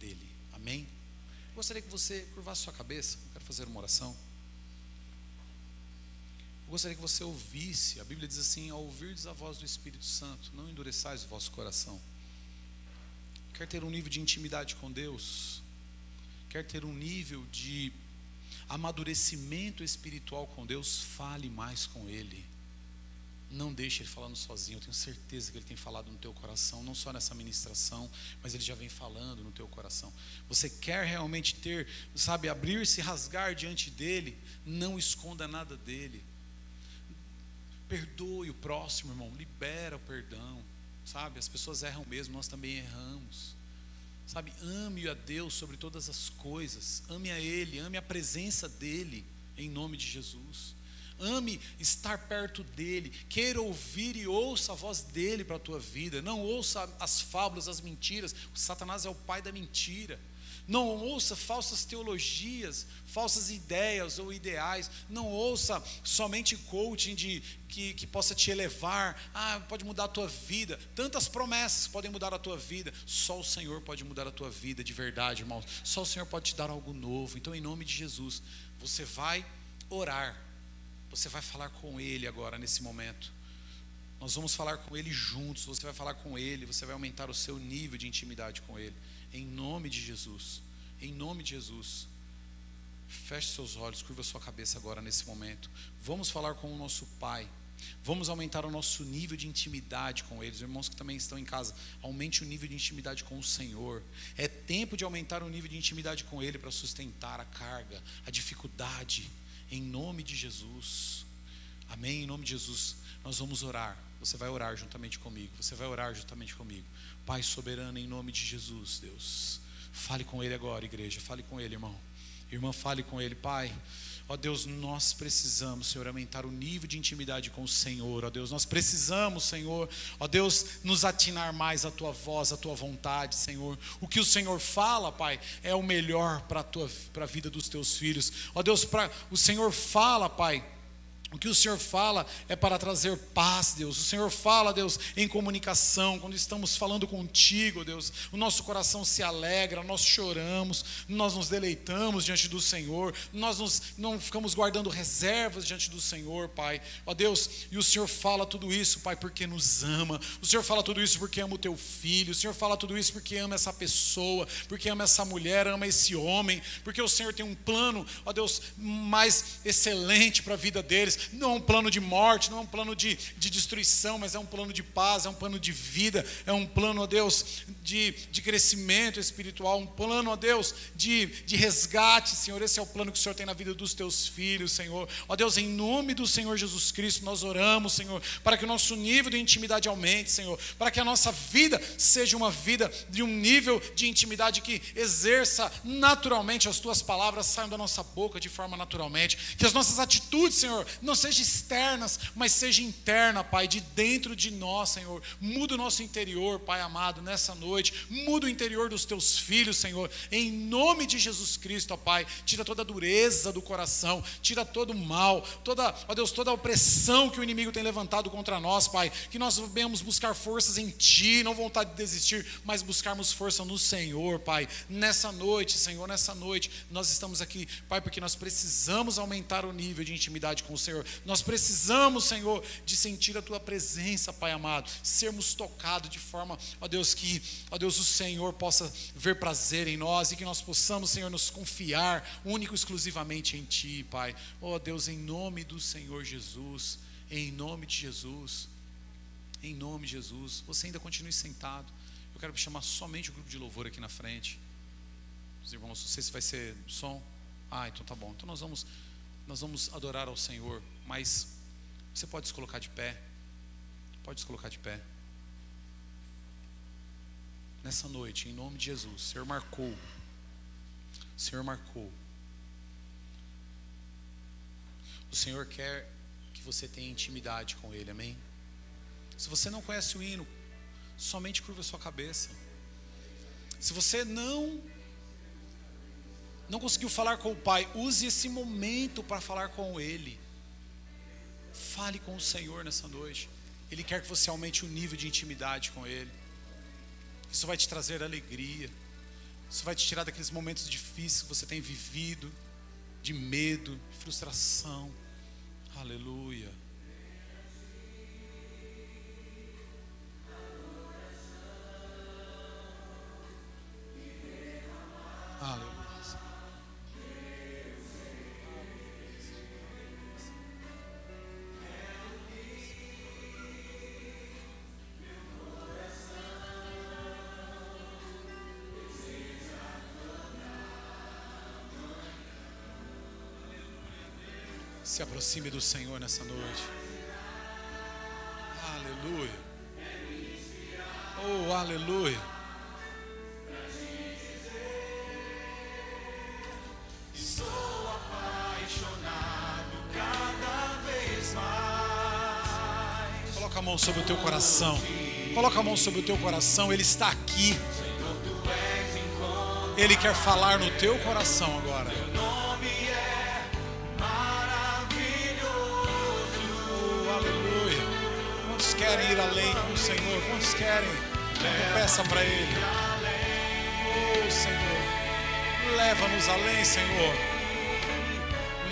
dEle. Amém? Eu gostaria que você curvasse sua cabeça. Eu quero fazer uma oração. Eu gostaria que você ouvisse. A Bíblia diz assim: ao ouvirdes a voz do Espírito Santo, não endureçais o vosso coração. Quer ter um nível de intimidade com Deus? Quer ter um nível de amadurecimento espiritual com Deus? Fale mais com Ele. Não deixe Ele falando sozinho. Eu tenho certeza que Ele tem falado no teu coração, não só nessa ministração, mas Ele já vem falando no teu coração. Você quer realmente ter, sabe, abrir-se e rasgar diante dEle? Não esconda nada dEle. Perdoe o próximo, irmão. Libera o perdão. Sabe, as pessoas erram mesmo, nós também erramos. Sabe, ame a Deus sobre todas as coisas. Ame a Ele, ame a presença dEle, em nome de Jesus. Ame estar perto dEle. Queira ouvir e ouça a voz dEle para a tua vida. Não ouça as fábulas, as mentiras. O Satanás é o pai da mentira. Não ouça falsas teologias, falsas ideias ou ideais. Não ouça somente coaching que possa te elevar. Pode mudar a tua vida. Tantas promessas podem mudar a tua vida. Só o Senhor pode mudar a tua vida de verdade, irmãos. Só o Senhor pode te dar algo novo. Então, em nome de Jesus, você vai orar. Você vai falar com Ele agora, nesse momento. Nós vamos falar com Ele juntos. Você vai falar com Ele. Você vai aumentar o seu nível de intimidade com Ele. Em nome de Jesus. Em nome de Jesus. Feche seus olhos, curva sua cabeça agora nesse momento. Vamos falar com o nosso Pai. Vamos aumentar o nosso nível de intimidade com Ele. Os irmãos que também estão em casa, aumente o nível de intimidade com o Senhor. É tempo de aumentar o nível de intimidade com Ele para sustentar a carga, a dificuldade. Em nome de Jesus. Amém? Em nome de Jesus. Nós vamos orar. Você vai orar juntamente comigo. Você vai orar juntamente comigo. Pai soberano, em nome de Jesus, Deus. Fale com Ele agora, igreja. Fale com Ele, irmão. Irmã, fale com Ele, Pai. Ó Deus, nós precisamos, Senhor, aumentar o nível de intimidade com o Senhor. Ó Deus, nós precisamos, Senhor, ó Deus, nos atinar mais à Tua voz, à Tua vontade, Senhor. O que o Senhor fala, Pai, é o melhor para a vida dos Teus filhos. Ó Deus, o Senhor fala, Pai, o que o Senhor fala é para trazer paz, Deus. O Senhor fala, Deus, em comunicação. Quando estamos falando contigo, Deus, o nosso coração se alegra, nós choramos, nós nos deleitamos diante do Senhor, não ficamos guardando reservas diante do Senhor, Pai. Ó Deus, e o Senhor fala tudo isso, Pai, porque nos ama. O Senhor fala tudo isso porque ama o Teu filho. O Senhor fala tudo isso porque ama essa pessoa, porque ama essa mulher, ama esse homem, porque o Senhor tem um plano, ó Deus, mais excelente para a vida deles. Não é um plano de morte, não é um plano de destruição, mas é um plano de paz, é um plano de vida, é um plano, ó Deus, de crescimento espiritual, um plano, ó Deus, de resgate, Senhor. Esse é o plano que o Senhor tem na vida dos Teus filhos, Senhor. Ó Deus, em nome do Senhor Jesus Cristo, nós oramos, Senhor, para que o nosso nível de intimidade aumente, Senhor, para que a nossa vida seja uma vida de um nível de intimidade que exerça naturalmente as Tuas palavras, saiam da nossa boca de forma naturalmente, que as nossas atitudes, Senhor, não sejam externas, mas seja interna, Pai, de dentro de nós, Senhor. Muda o nosso interior, Pai amado, nessa noite. Muda o interior dos Teus filhos, Senhor, em nome de Jesus Cristo, ó Pai. Tira toda a dureza do coração, tira todo o mal, ó Deus, toda a opressão que o inimigo tem levantado contra nós, Pai. Que nós venhamos buscar forças em Ti, não vontade de desistir, mas buscarmos força no Senhor, Pai. Nessa noite, Senhor, nessa noite, nós estamos aqui, Pai, porque nós precisamos aumentar o nível de intimidade com o Senhor. Nós precisamos, Senhor, de sentir a Tua presença, Pai amado, sermos tocados de forma, ó Deus, que, ó Deus, o Senhor possa ver prazer em nós e que nós possamos, Senhor, nos confiar único e exclusivamente em Ti, Pai. Ó Deus, em nome do Senhor Jesus, em nome de Jesus, em nome de Jesus. Você ainda continue sentado. Eu quero chamar somente o grupo de louvor aqui na frente. Os irmãos, não sei se vai ser som. Então tá bom. Então nós vamos adorar ao Senhor, mas você pode se colocar de pé. Pode se colocar de pé. Nessa noite, em nome de Jesus, o Senhor marcou. O Senhor marcou. O Senhor quer que você tenha intimidade com Ele, amém? Se você não conhece o hino, somente curva a sua cabeça. Se você não conseguiu falar com o Pai, use esse momento para falar com Ele. Fale com o Senhor nessa noite. Ele quer que você aumente o nível de intimidade com Ele. Isso vai te trazer alegria. Isso vai te tirar daqueles momentos difíceis que você tem vivido, de medo, de frustração. Aleluia. Aleluia. Se aproxime do Senhor nessa noite. Aleluia. Oh, aleluia. Estou apaixonado cada vez mais. Coloca a mão sobre o teu coração. Coloca a mão sobre o teu coração. Ele está aqui. Ele quer falar no teu coração agora. Querem ir além com o Senhor? Quantos querem? Então peça para Ele. Oh Senhor, leva-nos além, Senhor.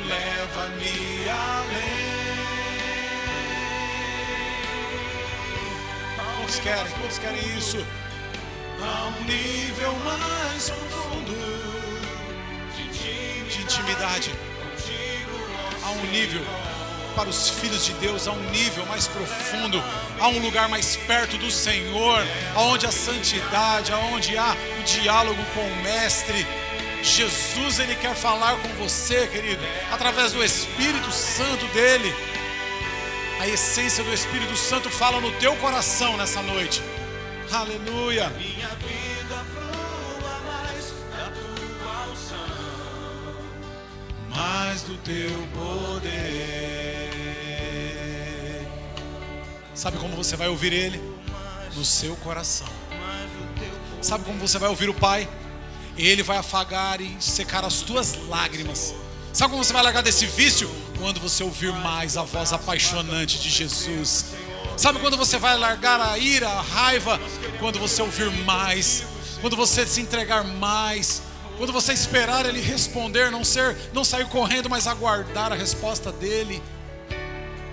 Leva-me além. Quantos querem? Quantos querem isso? A um nível mais profundo de intimidade. A um nível para os filhos de Deus, a um nível mais profundo, a um lugar mais perto do Senhor, aonde a santidade, aonde há o diálogo com o Mestre. Jesus, Ele quer falar com você, querido, através do Espírito Santo dEle. A essência do Espírito Santo fala no teu coração nessa noite. Aleluia. Minha vida flua mais da tua unção, mais do teu poder. Sabe como você vai ouvir Ele? No seu coração. Sabe como você vai ouvir o Pai? Ele vai afagar e secar as tuas lágrimas. Sabe como você vai largar desse vício? Quando você ouvir mais a voz apaixonante de Jesus. Sabe quando você vai largar a ira, a raiva? Quando você ouvir mais. Quando você se entregar mais. Quando você esperar Ele responder, não sair correndo, mas aguardar a resposta dEle.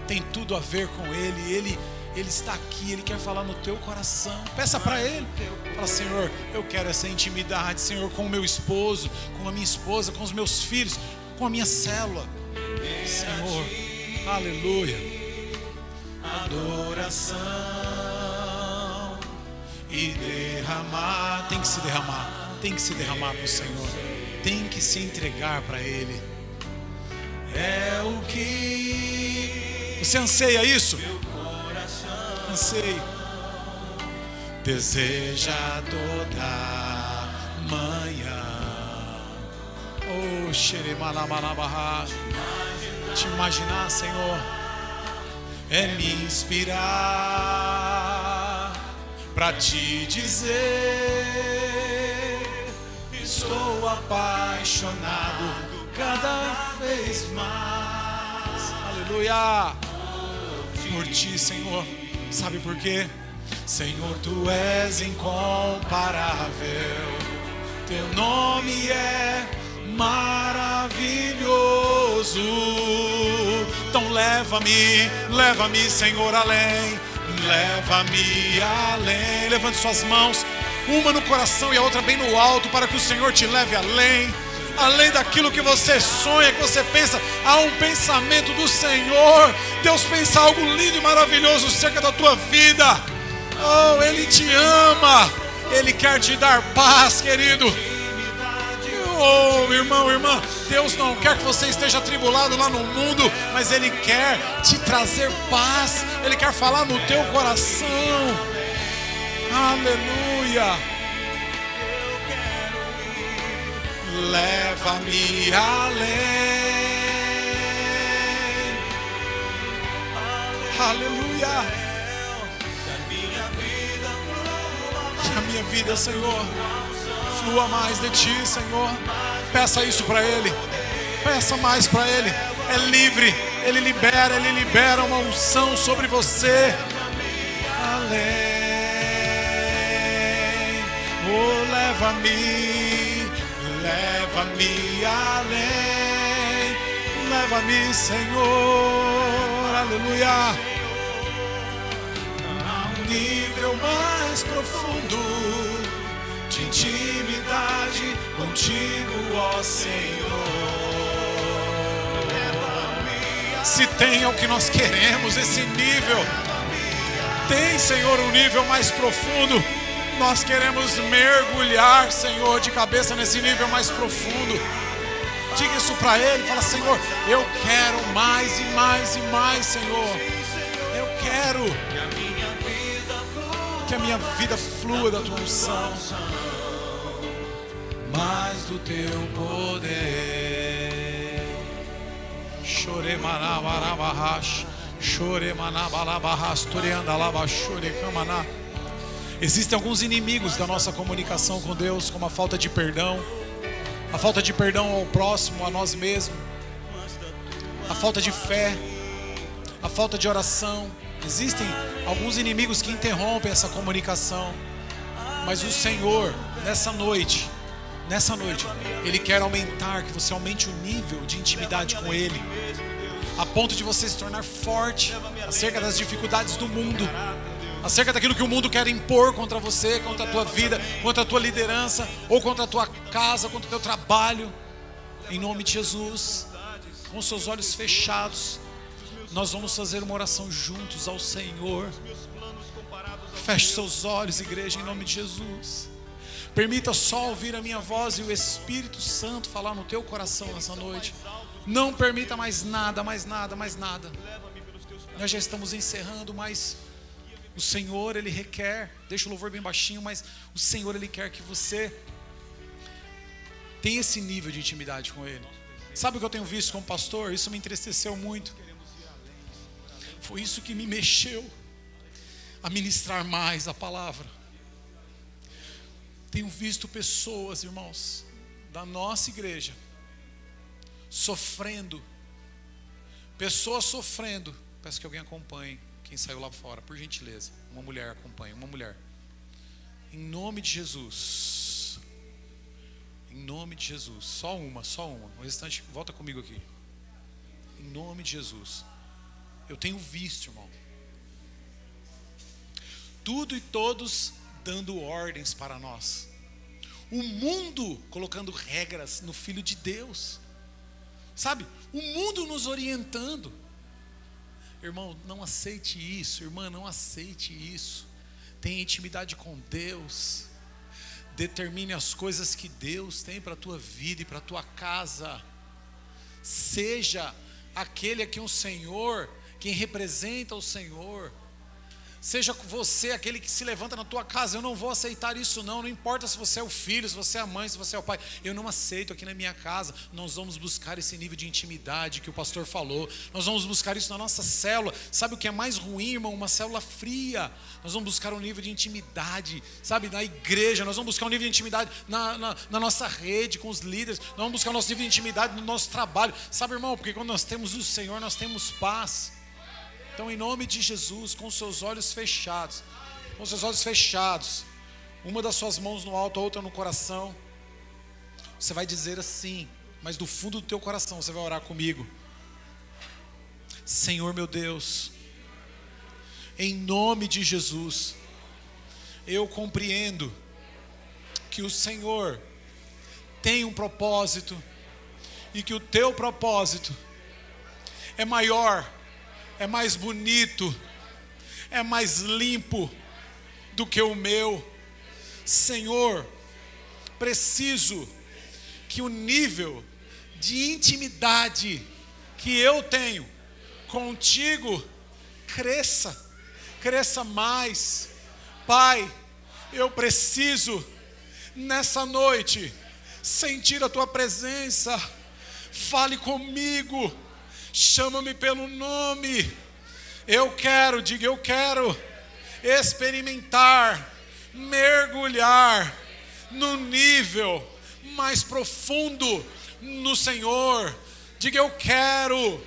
Tem tudo a ver com Ele. Ele está aqui, Ele quer falar no teu coração. Peça para Ele. Fala: Senhor, eu quero essa intimidade, Senhor, com o meu esposo, com a minha esposa, com os meus filhos, com a minha célula. Senhor, aleluia. Adoração e derramar. Tem que se derramar. Tem que se derramar para o Senhor. Tem que se entregar para Ele. É o que... Você anseia isso? Anseio. Deseja toda manhã. Oh, xeremalabalabarra. Te imaginar, Senhor, é me inspirar pra te dizer: estou apaixonado cada vez mais. Aleluia. Por ti, Senhor. Sabe por quê? Senhor, Tu és incomparável. Teu nome é maravilhoso. Então leva-me, Senhor, além. Leva-me além. Levante suas mãos, uma no coração e a outra bem no alto, para que o Senhor te leve além. Além daquilo que você sonha, que você pensa. Há um pensamento do Senhor. Deus pensa algo lindo e maravilhoso acerca da tua vida. Oh, Ele te ama. Ele quer te dar paz, querido. Oh, irmão, irmã, Deus não quer que você esteja atribulado lá no mundo, mas Ele quer te trazer paz. Ele quer falar no teu coração. Aleluia. Leva-me além. Aleluia. Que a minha vida, Senhor, flua mais de Ti, Senhor. Peça isso para Ele. Peça mais para Ele. É livre. Ele libera uma unção sobre você. Além. Oh, leva-me. Leva-me além, leva-me, Senhor, aleluia, a um nível mais profundo de intimidade contigo, ó Senhor. Se tem é o que nós queremos, esse nível. Tem, Senhor, um nível mais profundo. Nós queremos mergulhar, Senhor, de cabeça nesse nível mais profundo. Diga isso para Ele, fala: Senhor, eu quero mais e mais e mais, Senhor. Eu quero que a minha vida flua da Tua unção, mais do Teu poder. Chore manabarabahash, chore manabarabahash, toreandalaba, chore kamaná. Existem alguns inimigos da nossa comunicação com Deus, como a falta de perdão ao próximo, a nós mesmos, a falta de fé, a falta de oração. Existem alguns inimigos que interrompem essa comunicação, mas o Senhor, nessa noite, Ele quer aumentar, que você aumente o nível de intimidade com Ele, a ponto de você se tornar forte acerca das dificuldades do mundo, acerca daquilo que o mundo quer impor contra você, contra a tua vida, contra a tua liderança, ou contra a tua casa, contra o teu trabalho. Em nome de Jesus, com seus olhos fechados, nós vamos fazer uma oração juntos ao Senhor. Feche seus olhos, igreja, em nome de Jesus. Permita só ouvir a minha voz e o Espírito Santo falar no teu coração nessa noite. Não permita mais nada, mais nada, mais nada. Nós já estamos encerrando, mas o Senhor, Ele requer, deixa o louvor bem baixinho, mas o Senhor, Ele quer que você tenha esse nível de intimidade com Ele. Sabe o que eu tenho visto como pastor? Isso me entristeceu muito. Foi isso que me mexeu a ministrar mais a palavra. Tenho visto pessoas, irmãos, da nossa igreja sofrendo. Pessoas sofrendo. Peço que alguém acompanhe quem saiu lá fora, por gentileza. Uma mulher acompanhe, uma mulher. Em nome de Jesus. Em nome de Jesus. Só uma. O restante, volta comigo aqui. Em nome de Jesus. Eu tenho visto, irmão, tudo e todos dando ordens para nós. O mundo colocando regras no Filho de Deus. Sabe? O mundo nos orientando. Irmão, não aceite isso. Irmã, não aceite isso. Tenha intimidade com Deus. Determine as coisas que Deus tem para a tua vida e para a tua casa. Seja aquele a quem o Senhor, quem representa o Senhor. Seja você aquele que se levanta na tua casa. Eu não vou aceitar isso não importa se você é o filho, se você é a mãe, se você é o pai. Eu não aceito aqui na minha casa. Nós vamos buscar esse nível de intimidade que o pastor falou. Nós vamos buscar isso na nossa célula. Sabe o que é mais ruim, irmão? Uma célula fria. Nós vamos buscar um nível de intimidade, sabe, na igreja. Nós vamos buscar um nível de intimidade na nossa rede, com os líderes. Nós vamos buscar um nosso nível de intimidade no nosso trabalho. Sabe, irmão, porque quando nós temos o Senhor, nós temos paz. Então, em nome de Jesus, com seus olhos fechados, uma das suas mãos no alto, a outra no coração, você vai dizer assim, mas do fundo do teu coração, você vai orar comigo. Senhor meu Deus, em nome de Jesus, eu compreendo que o Senhor tem um propósito e que o teu propósito é maior, é mais bonito, é mais limpo do que o meu. Senhor, preciso que o nível de intimidade que eu tenho contigo cresça mais. Pai, eu preciso nessa noite sentir a tua presença. Fale comigo. Chama-me pelo nome. Eu quero experimentar, mergulhar no nível mais profundo no Senhor. Diga, eu quero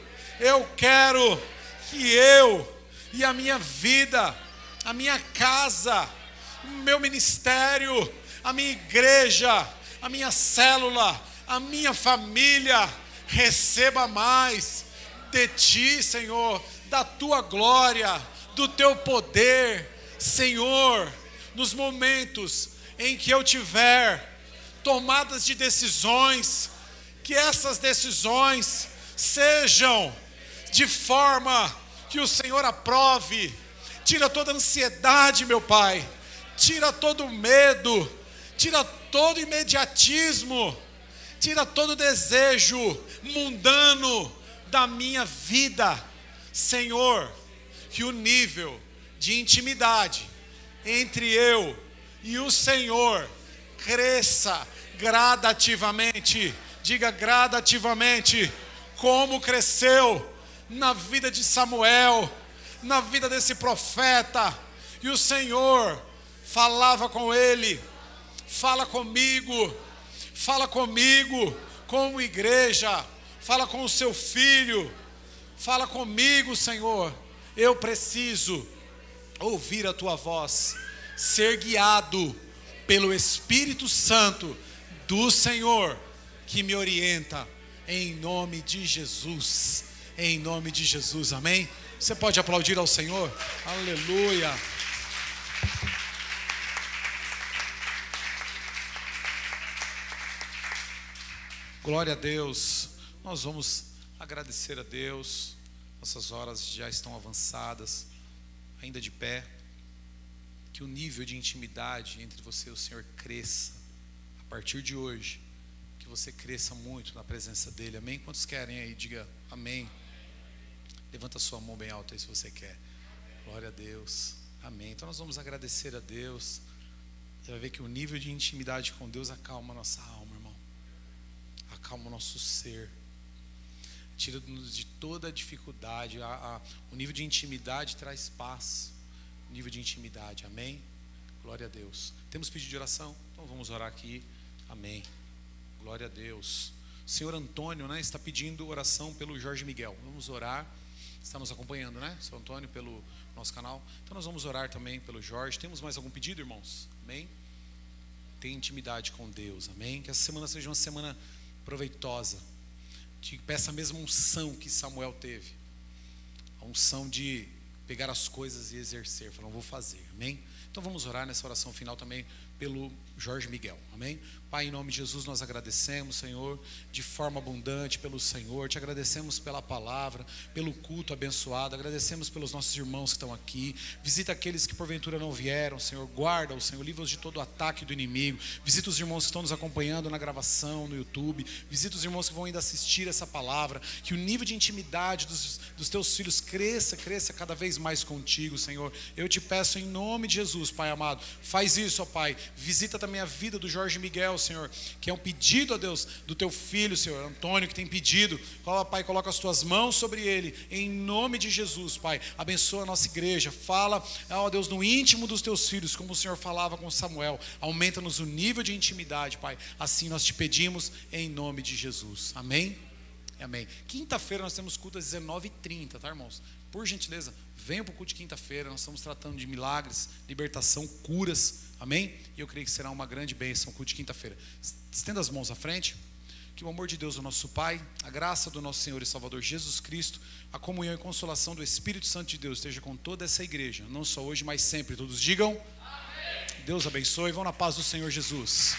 que eu e a minha vida, a minha casa, o meu ministério, a minha igreja, a minha célula, a minha família receba mais de Ti, Senhor, da Tua glória, do Teu poder. Senhor, nos momentos em que eu tiver tomadas de decisões, que essas decisões sejam de forma que o Senhor aprove. Tira toda a ansiedade, meu Pai, tira todo o medo, tira todo o imediatismo, tira todo o desejo mundano da minha vida. Senhor, que o nível de intimidade entre eu e o Senhor cresça gradativamente. Diga gradativamente, como cresceu na vida de Samuel, na vida desse profeta. E o Senhor falava com ele. Fala comigo como igreja, fala com o seu filho, fala comigo, Senhor. Eu preciso ouvir a tua voz, ser guiado pelo Espírito Santo do Senhor, que me orienta, em nome de Jesus, em nome de Jesus, amém? Você pode aplaudir ao Senhor? Aleluia! Glória a Deus. Nós vamos agradecer a Deus. Nossas horas já estão avançadas, ainda de pé. Que o nível de intimidade entre você e o Senhor cresça a partir de hoje. Que você cresça muito na presença dEle, amém? Quantos querem aí? Diga amém. Levanta a sua mão bem alta aí se você quer. Glória a Deus, amém. Então nós vamos agradecer a Deus. Você vai ver que o nível de intimidade com Deus acalma a nossa alma, irmão. Acalma o nosso ser, tira-nos de toda a dificuldade. O nível de intimidade traz paz. O nível de intimidade, amém? Glória a Deus. Temos pedido de oração? Então vamos orar aqui, amém. Glória a Deus. O senhor Antônio, né, está pedindo oração pelo Jorge Miguel. Vamos orar. Está nos acompanhando, né, senhor Antônio, pelo nosso canal. Então nós vamos orar também pelo Jorge. Temos mais algum pedido, irmãos? Amém? Tenha intimidade com Deus, amém? Que essa semana seja uma semana proveitosa. Peça a mesma unção que Samuel teve, a unção de pegar as coisas e exercer. Falou, vou fazer, amém? Então vamos orar nessa oração final também pelo Jorge Miguel, amém? Pai, em nome de Jesus nós agradecemos, Senhor, de forma abundante pelo Senhor. Te agradecemos pela palavra, pelo culto abençoado. Agradecemos pelos nossos irmãos que estão aqui. Visita aqueles que porventura não vieram, Senhor. Guarda-os, Senhor, livra-os de todo o ataque do inimigo. Visita os irmãos que estão nos acompanhando na gravação, no YouTube. Visita os irmãos que vão ainda assistir essa palavra. Que o nível de intimidade dos teus filhos cresça cada vez mais contigo, Senhor. Eu te peço em nome de Jesus, Pai amado. Faz isso, ó Pai. Visita também a vida do Jorge Miguel, Senhor, que é um pedido a Deus do teu filho, Senhor Antônio, que tem pedido. Pai, coloca as tuas mãos sobre ele, em nome de Jesus, Pai. Abençoa a nossa igreja. Fala, ó Deus, no íntimo dos teus filhos, como o Senhor falava com Samuel. Aumenta-nos o nível de intimidade, Pai. Assim nós te pedimos, em nome de Jesus. Amém? Amém. Quinta-feira nós temos culto às 19h30, tá, irmãos? Por gentileza, venham para o culto de quinta-feira. Nós estamos tratando de milagres, libertação, curas. Amém? E eu creio que será uma grande bênção o culto de quinta-feira. Estenda as mãos à frente. Que o amor de Deus, o nosso Pai, a graça do nosso Senhor e Salvador Jesus Cristo, a comunhão e consolação do Espírito Santo de Deus esteja com toda essa igreja, não só hoje, mas sempre. Todos digam amém. Deus abençoe. Vão na paz do Senhor Jesus.